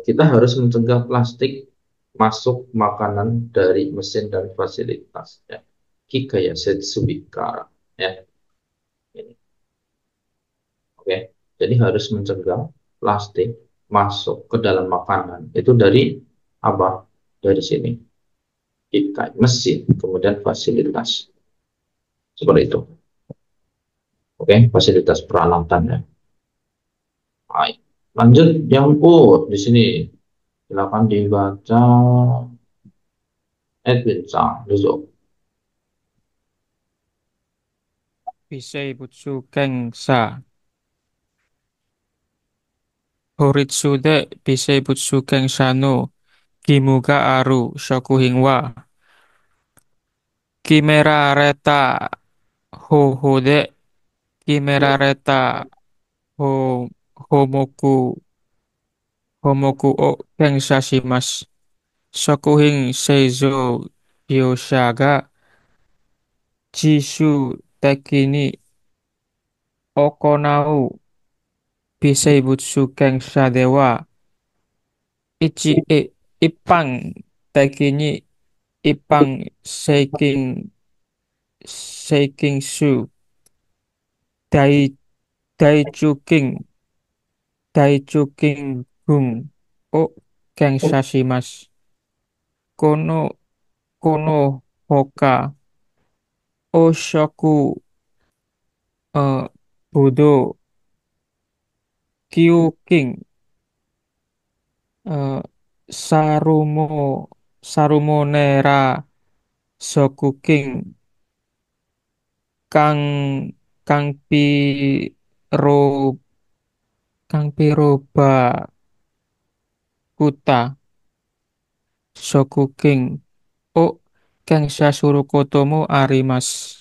Kita harus mencegah plastik masuk makanan dari mesin dan fasilitas ya. Hikaya Setsubikara ya. Ini. Oke. Jadi harus mencegah plastik masuk ke dalam makanan. Itu dari apa? Dari sini. Ikan, mesin, kemudian fasilitas. Seperti itu. Oke, fasilitas peralatan ya. Baik. Lanjut yang di sini. Silakan dibaca Edwin Sang, dulu. Bisei butsu keng sa. Horitsude bisei butsu keng sano. Kimuga aru shokuhin wa. Kimera reta hohode. Kimera reta ho homoku homoku o keng sashimasu. Shokuhin seizo yoshaga jishu teki ni okonau bisei butsu keng sa dewa. Ichi ipang teki ni ipang seiking su dai daichuking daichuking gung o keng sashimasu. Kono kono hoka oshoku budo Kyuking, eh, Sarumo, Sarumonera, Sokuking, Kang, Kang Piro, Kang Piroba Kuta, Sokuking, O, Kang Sasurukotomo Arimas.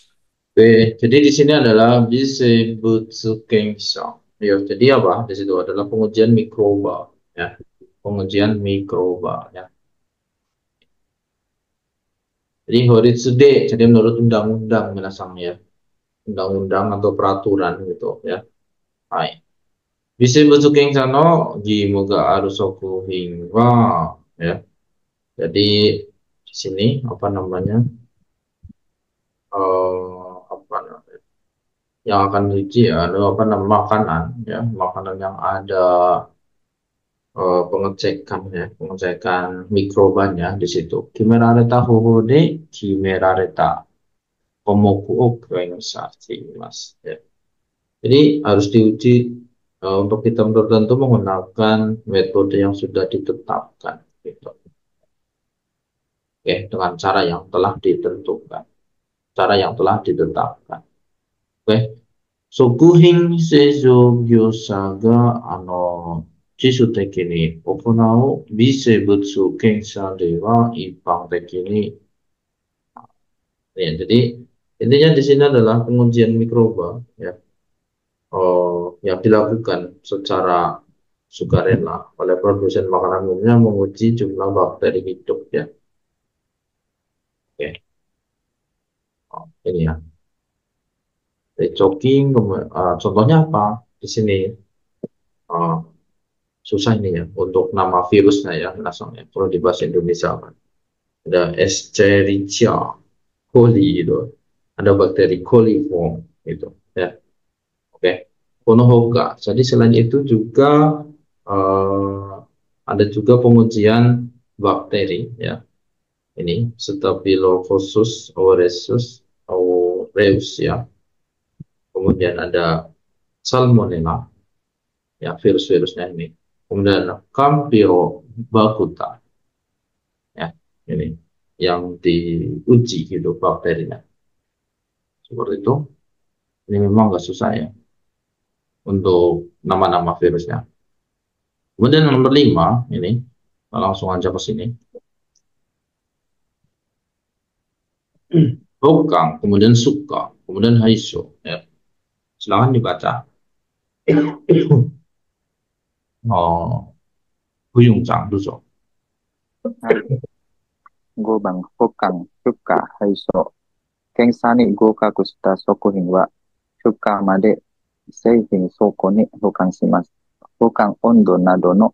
Oke, jadi di sini adalah Bisebutsu Kensho. Ya, jadi apa? Di situ adalah pengujian mikroba, ya. Pengujian mikroba, ya. Jadi Horitsude, jadi menurut undang-undang minasang ya, undang-undang atau peraturan gitu ya. Hai. Bisebutsu Kensho no Gimuga Arusoku Hingwa, ya. Jadi di sini apa namanya? Apa namanya? Yang akan diuji ya, ada apa namanya makanan ya, makanan yang ada pengecekan ya, pengecekan mikrobanya di situ. Kimerareta hohode, kimerareta komoku okkensasi mas. Ya. Jadi harus diuji untuk item tertentu menggunakan metode yang sudah ditetapkan, gitu. Oke, dengan cara yang telah ditentukan, cara yang telah ditetapkan. Oke, Sokuhin seizo gyosa ga jisu teki ni okonau bisebutsu kensha de wa ippang teki ni. Ya, jadi intinya di sini adalah pengujian mikroba ya, yang dilakukan secara sukarela oleh produsen makanan umumnya menguji jumlah bakteri hidup ya. Oke, ini ya. Choking, contohnya apa di sini? Uh, Susah ini ya untuk nama virusnya ya langsung ya. Kalau di bahasa Indonesia kan ada Escherichia coli itu, ada bakteri coliform itu ya. Oke, Konohoga. Jadi selain itu juga ada juga pengujian bakteri ya. Ini Staphylococcus aureus ya. Kemudian ada Salmonella ya, virus-virusnya ini. Kemudian Campylobacter ya, ini yang diuji hidup bakterinya. Seperti itu. Ini memang nggak susah ya untuk nama-nama virusnya. Kemudian nomor 5 ini langsung aja ke sini. Hokang, kemudian suka, kemudian haiso. Ya. Silahkan dibaca. Oh, Huyungcang, Duso. Go bang hokang shuka haiso. Kensa ni goka kushita sokuhin wa shuka made seihin soko ni hokang shimasu. Hokang ondo nado no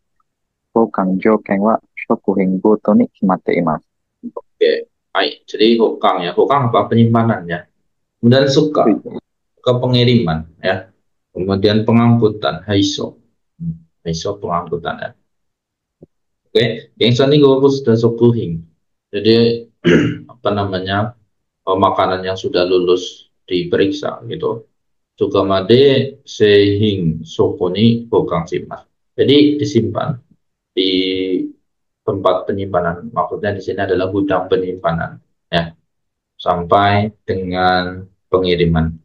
hokang jouken wa shokuhin goto ni kimatte imasu. Oke, baik. Jadi hokang ya, hokang apa penyimpanan ya. Kemudian suka, ke pengiriman ya. Kemudian pengangkutan, haiso. Haiso pengangkutan ya. Oke, yang ini gue sudah sokuhin. Jadi apa namanya, makanan yang sudah lulus diperiksa gitu. Juga made sehing sokoni hokang simas. Jadi disimpan di tempat penyimpanan. Maksudnya di sini adalah gudang penyimpanan ya, sampai dengan pengiriman.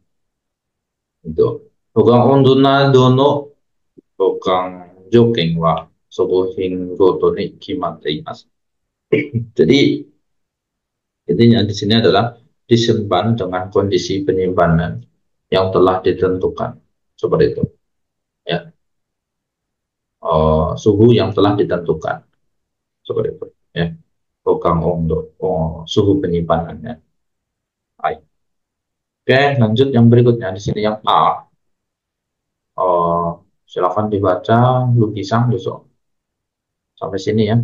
Itu. Hokang onduna dono hokang joking wa sobohin goto ni kimatte imasu. Jadi intinya di sini adalah disimpan dengan kondisi penyimpanan yang telah ditentukan seperti itu ya. Suhu yang telah ditentukan seperti itu ya. Hokang ondo, suhu penyimpanannya. Baik. Oke, lanjut yang berikutnya di sini yang A. Silakan dibaca lukisan besok sampai sini ya.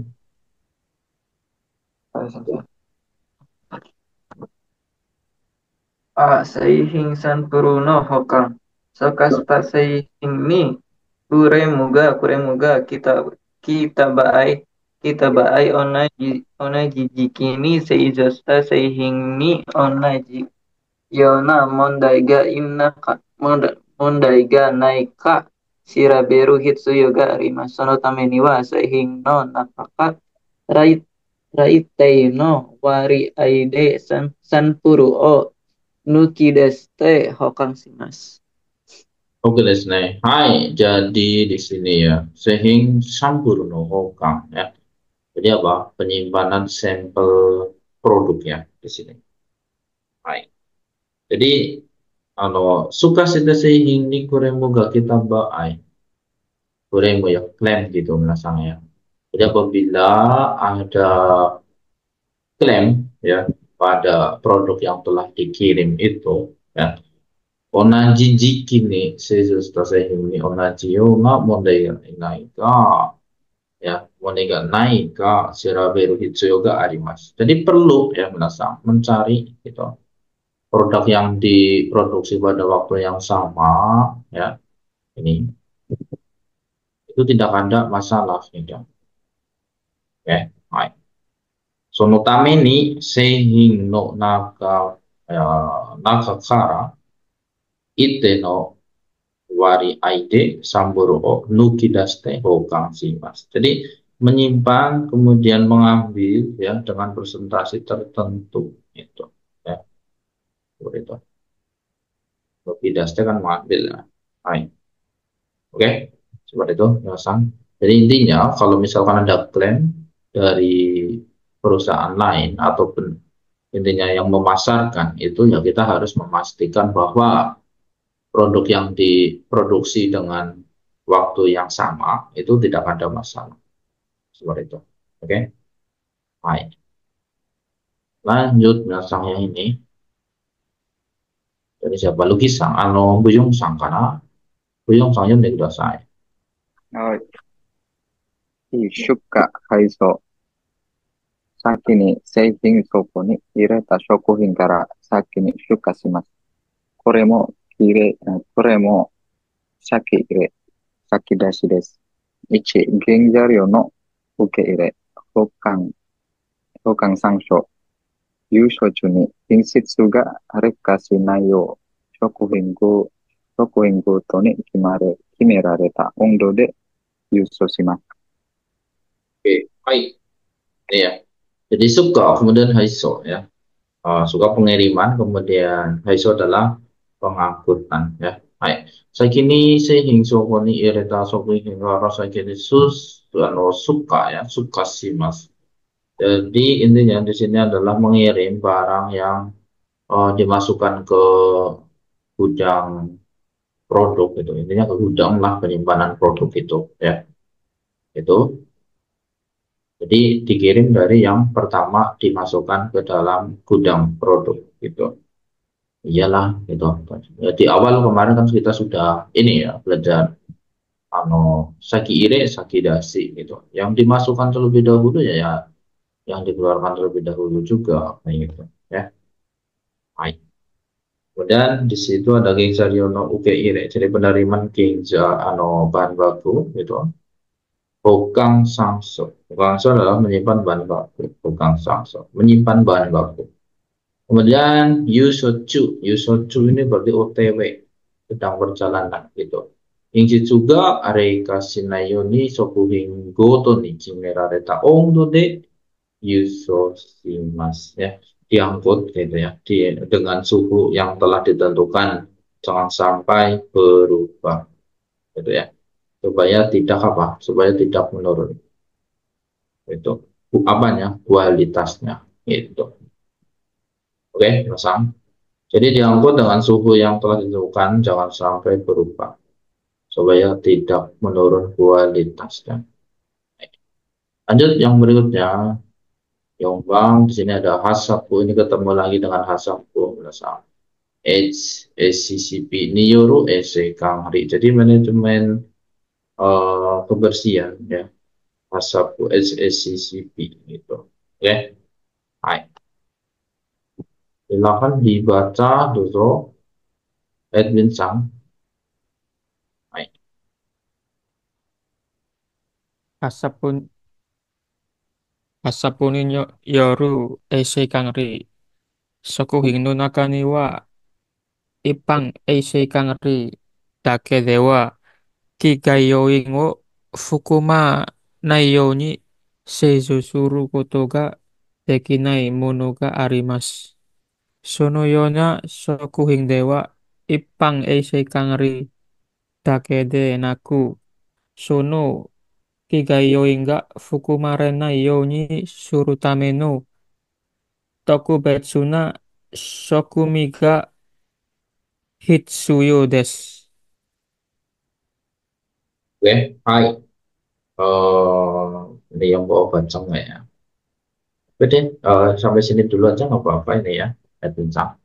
Seihing san puruno hokang. Sokasta seihing ni kuremuga kita baai onaji jikini seizosta seihing ni onaji yona mondaiga naika shiraberu hitsuyo ga arimasu. Sono tame ni wa seihing no napaka rait raitei no wari aide sanpuru o nuki deste hokang shimasu. Oke, desne. Hai, jadi di sini ya, sehing sampurno no hokang ya. Jadi apa? Penyimpanan sampel produk ya di sini. Hai. Jadi, suka sita sehing ni kuremo ga kita baai. Kuremo ya, klaim gitu menasangnya. Jadi apabila ada klaim ya pada produk yang telah dikirim itu ya, onaji jiki ni sejusta sehing ni onaji yo nga mondai ga inai ka ya mondai ga nai ka shiraberu hitsuyo ga arimasu. Jadi perlu ya menasang mencari gitu produk yang diproduksi pada waktu yang sama ya ini itu tidak ada masalah gitu. Oke, baik. So no tame ni seihin no nakakara ite no wari aide samburu o nuki daste hokang shimasu. Jadi menyimpan kemudian mengambil ya dengan presentasi tertentu itu ya seperti itu. Nuki daste kan mengambil ya. Baik. Oke, seperti itu ya Sang. Jadi intinya kalau misalkan ada klaim dari perusahaan lain ataupun intinya yang memasarkan itu ya kita harus memastikan bahwa produk yang diproduksi dengan waktu yang sama itu tidak ada masalah. Seperti itu. Oke. Baik. Lanjut Sang yang ini. Jadi siapa lukisan buyung sang kana buyung sang yun kudasai. はい。出荷、配送。先に製品倉庫に入れた食品から先に出荷します。これも先入れ、先出しです。1、原材料の受け入れ、保管参照。郵書中に品質が劣化しないよう、食品ごとに決められた温度で郵送します。Oke, baik. Ini ya. Jadi suka kemudian haiso ya. Suka pengiriman kemudian haiso adalah pengangkutan ya. Baik. Sakini sehing sokoni ireta soki hingga rasa kini suka ya, suka simas. Jadi intinya di sini adalah mengirim barang yang dimasukkan ke gudang produk itu. Intinya ke gudang lah penyimpanan produk itu ya. Itu. Jadi dikirim dari yang pertama dimasukkan ke dalam gudang produk gitu. Iyalah gitu. Di awal kemarin kan kita sudah ini ya belajar saki ire, saki dasi gitu. Yang dimasukkan terlebih dahulu ya yang dikeluarkan terlebih dahulu juga kayak gitu ya. Baik. Kemudian di situ ada ginza ryono uke ire. Jadi penerimaan ginza bahan baku gitu. Hokang sangso. Hokang sangso adalah menyimpan bahan baku. Hokang sangso. Menyimpan bahan baku. Kemudian yusochu. Yusochu ini berarti OTW. Sedang perjalanan gitu. Ingsi juga areka shinayoni sokuhin goto ni kimerareta ondo de yusoshimasu ya. Diangkut gitu ya. Dengan suhu yang telah ditentukan. Jangan sampai berubah. Gitu ya. Supaya tidak menurun itu apanya kualitasnya itu. Oke, pasang. Jadi diangkut dengan suhu yang telah ditentukan, jangan sampai berubah supaya tidak menurun kualitasnya. Lanjut yang berikutnya, Yongbang di sini ada hasapu, ini ketemu lagi dengan hasapu pasang. HACCP Niyoru Kangri. Jadi manajemen kebersihan ya Hasapu HACCP gitu oke. Baik, silakan dibaca dulu Edwin Sang. Baik. Asapun yoru eisei kangri. Sokuhin no naka ni wa ipang eisei kangri dake de wa kigayoing wo fukuma naiyo ni seizusuru koto ga dekinai mono ga arimasu. Sono yona shokuhin de wa ippang eisei kangri dake de naku. Sono kigayoing ga fukumare naiyo ni surutame no tokubetsu na shokumi ga hitsuyo desu. Oke, hai. Ini yang bawa bancang nggak ya? Oke deh, sampai sini dulu aja nggak apa-apa ini ya. Bincang.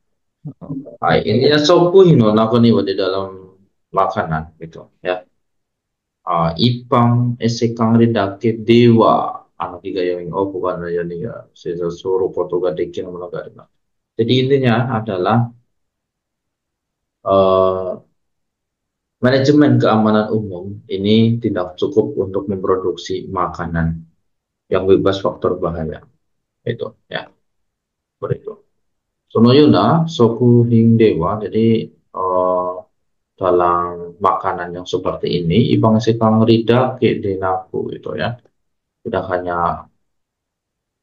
Hai, ini ya soku hino nakoni wa di dalam makanan gitu ya. Ipang esekang ridake dewa anak tiga yang oh bukan ya nih ya. Saya suruh foto gadekin mana. Jadi intinya adalah eh, manajemen keamanan umum ini tidak cukup untuk memproduksi makanan yang bebas faktor bahaya. Itu ya, seperti itu. Sonoyona, soku dewa. Jadi eh, dalam makanan yang seperti ini, ibang sekang rida ke denaku itu ya. Tidak hanya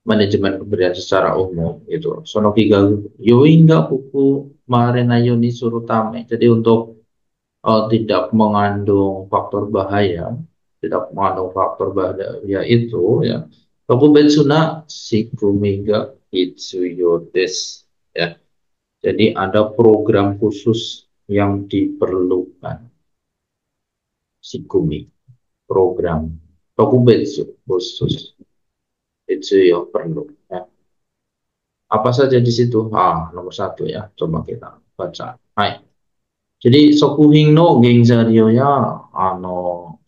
manajemen pemberian secara umum itu. Sonokiga yoinga kuku marenayoni surutame. Jadi untuk tidak mengandung faktor bahaya, tidak mengandung faktor bahaya itu ya. Tokubetsuna Shikumiga Itsuyodes ya. Jadi ada program khusus yang diperlukan. Shikumi, program. Tokubetsu khusus. Itsuyo perlu ya. Apa saja di situ? Nomor satu ya. Coba kita baca. Hai. Jadi sokuhin no genzaryo ya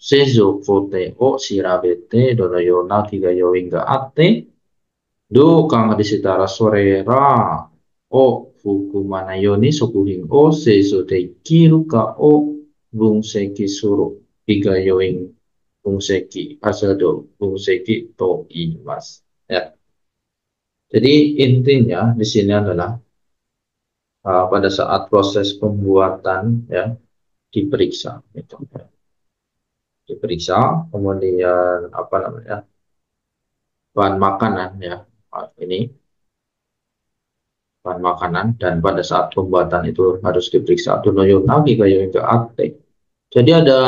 seizo kote o shirabete dono yona kigayoin ga atte do kang disitara sorera o fukumana yoni sokuhin o seizo de kiru ka o bunseki suru kigayoin bunseki asado bunseki to imas ya. Jadi intinya di sini adalah pada saat proses pembuatan ya diperiksa itu ya. Diperiksa kemudian apa namanya bahan makanan ya ini bahan makanan dan pada saat pembuatan itu harus diperiksa tunoyonagi kayak ke ate. Jadi ada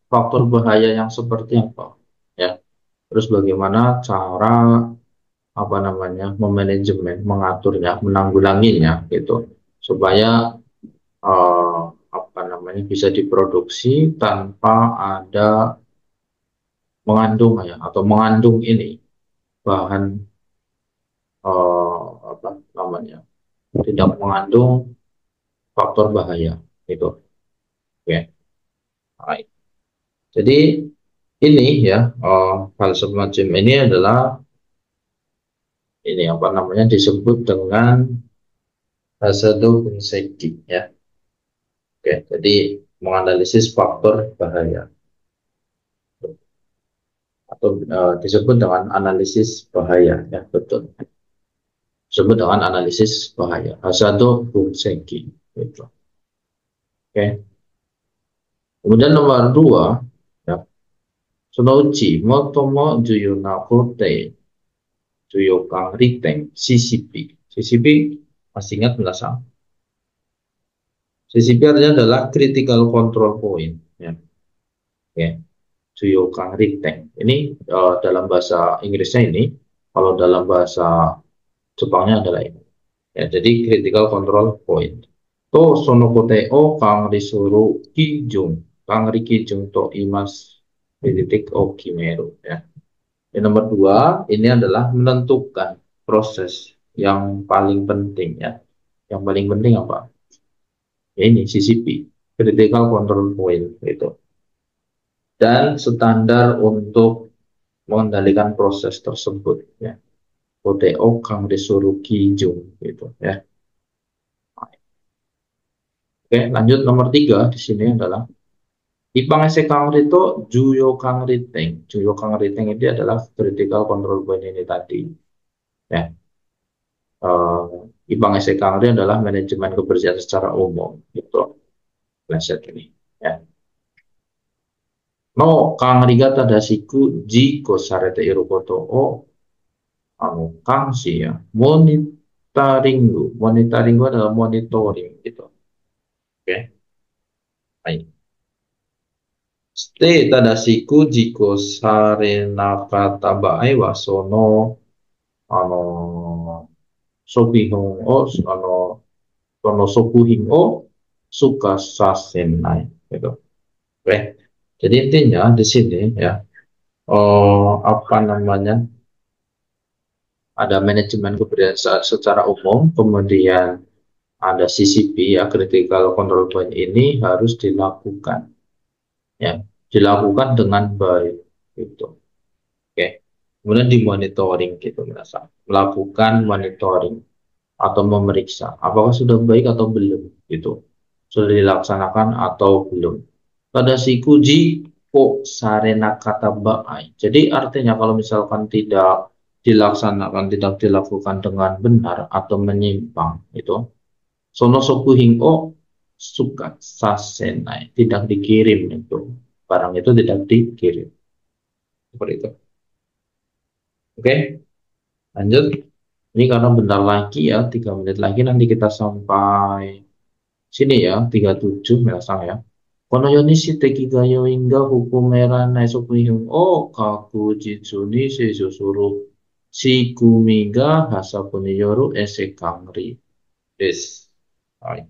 faktor bahaya yang seperti apa ya, terus bagaimana cara apa namanya memanajemen mengaturnya menanggulanginya gitu supaya eh, apa namanya bisa diproduksi tanpa ada mengandung ya atau mengandung ini bahan apa namanya tidak mengandung faktor bahaya itu oke. Baik. Jadi ini ya hal semacam ini adalah ini apa namanya disebut dengan Hasado Bunseki ya. Oke, jadi menganalisis faktor bahaya atau disebut dengan analisis bahaya ya betul. Disebut dengan analisis bahaya. Hasado Bunseki gitu. Oke. Kemudian nomor 2 ya. Sonouchi motomo juyo na kote juyo kang riteng CCP. CCP masih ingat penjelasan? CCP artinya adalah critical control point ya. Oke. Juyo kang riteng. Ini dalam bahasa Inggrisnya ini, kalau dalam bahasa Jepangnya adalah ini. Ya, jadi critical control point. To sonokote o kang risuru kijung. Kang rikijung to imas titik o kimeru ya. Yang nomor 2 ini adalah menentukan proses yang paling penting ya. Yang paling penting apa? Ya ini CCP, critical control point itu. Dan standar untuk mengendalikan proses tersebut ya. OTO kang disuruh kijung gitu ya. Oke, lanjut nomor 3 di sini adalah Ipang ese kang rito juyo kang riteng. Juyo kang riteng itu adalah critical control point ini tadi ya. Ipang ese kang rito adalah manajemen kebersihan secara umum gitu. Pleset ini ya. No kang riga tadasiku jiko sarete irukoto o kang sih ya monitoring adalah monitoring gitu. Oke. Baik. Ste tadasiku jiko sarenaka tabae wasono ano sobihong o ano sono sobuhing o suka sasenai gitu. Oke. Jadi intinya di sini ya, apa namanya, ada manajemen kebudayaan secara umum, kemudian ada CCP ya, critical control point ini harus dilakukan ya, dilakukan dengan baik gitu. Oke. Kemudian dimonitoring gitu, melakukan monitoring atau memeriksa apakah sudah baik atau belum gitu, sudah dilaksanakan atau belum. Pada si kuji kok sarena kata baai. Jadi artinya kalau misalkan tidak dilaksanakan, tidak dilakukan dengan benar atau menyimpang itu, sono sokuhing o suka sasenai, tidak dikirim itu, barang itu tidak dikirim, seperti itu. Oke, lanjut. Ini karena bentar lagi ya, 3 menit lagi nanti kita sampai sini ya, 37 Melasang ya. Kono yoni shite kigayo inga hukumera nai sokuhing o kaku jitsu ni seizusuru shikumi ga hasabu ni yoru kangri des. Hai.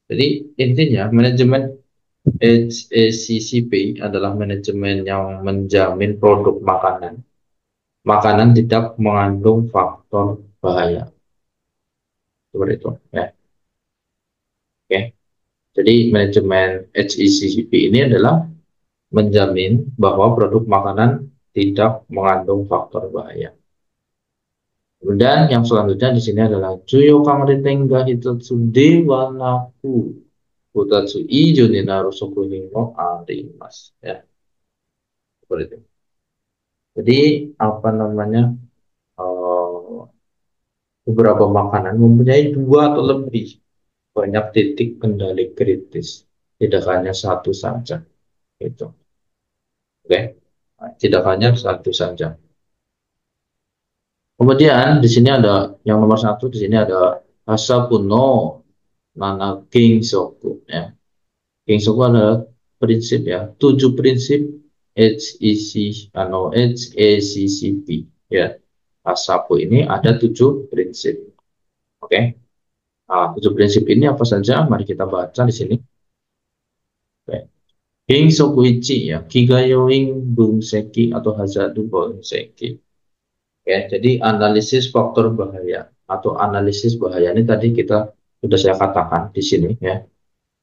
Jadi intinya manajemen HACCP adalah manajemen yang menjamin produk makanan tidak mengandung faktor bahaya. Seperti itu ya. Oke. Jadi manajemen HACCP ini adalah menjamin bahwa produk makanan tidak mengandung faktor bahaya. Dan yang selanjutnya di sini adalah Juyo kang ritenga hitatsu dewa naku utatsu ijo ni naru sokunin no arimas ya, seperti itu. Jadi apa namanya, eh, beberapa makanan mempunyai 2 atau lebih banyak titik kendali kritis, tidak hanya satu saja itu. Oke. Tidak hanya satu saja. Kemudian di sini ada yang nomor 1, di sini ada Hasapuno Nana Kingsoku ya. Kingsoku adalah prinsip ya, 7 prinsip HACCP ya. Hasapu ini ada 7 prinsip. Oke. Nah, 7 prinsip ini apa saja? Mari kita baca di sini. Oke. Kingsoku Ichi ya, Kigayoing Bungseki atau Hazadu Bungseki. Ya, jadi analisis faktor bahaya atau analisis bahaya ini tadi kita sudah saya katakan di sini ya.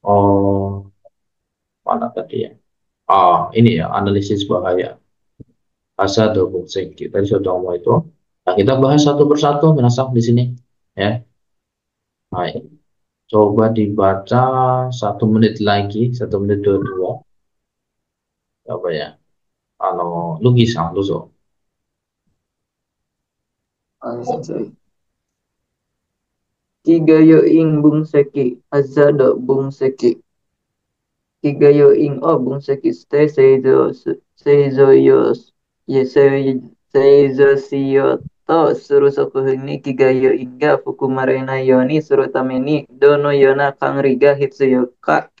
Oh, mana tadi ya? Oh, ini ya analisis bahaya. Asa double check kita sudah ngomong itu. Nah, kita bahas satu persatu menasah di sini ya. Baik. Coba dibaca 1 menit lagi, 1 menit 22. Apa ya? Ano, lugisan, luso. Sensei. Kigayo ing bungseki, azado bungseki. Kigayo ing o bungseki ste seizo yos. Ye seizo siyo to surusoku ni kigayo inga fukumarena yoni surutameni dono yona kang riga hitsuyoka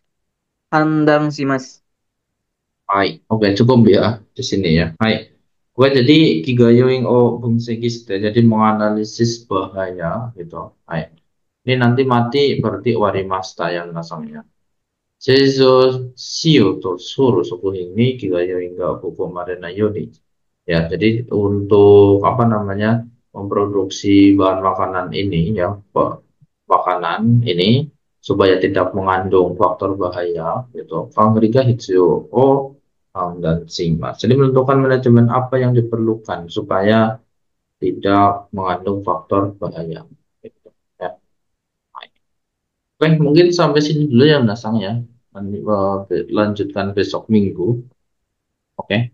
handang simas. Hai, oke cukup ya di sini ya. Hai, oke jadi kigayoing o bungsegis jadi menganalisis bahaya gitu. Hai, ini nanti mati berarti warimasta yang nasangnya. Seizo shio to suru suku ini kigayoing ga hukumarena yoni. Ya, jadi untuk apa namanya memproduksi bahan makanan ini ya, makanan ini supaya tidak mengandung faktor bahaya gitu. Kangriga Hitsuyo dan Singmas. Jadi menentukan manajemen apa yang diperlukan supaya tidak mengandung faktor bahaya. Gitu, ya. Oke, mungkin sampai sini dulu ya Nasang ya. Nanti lanjutkan besok Minggu. Oke.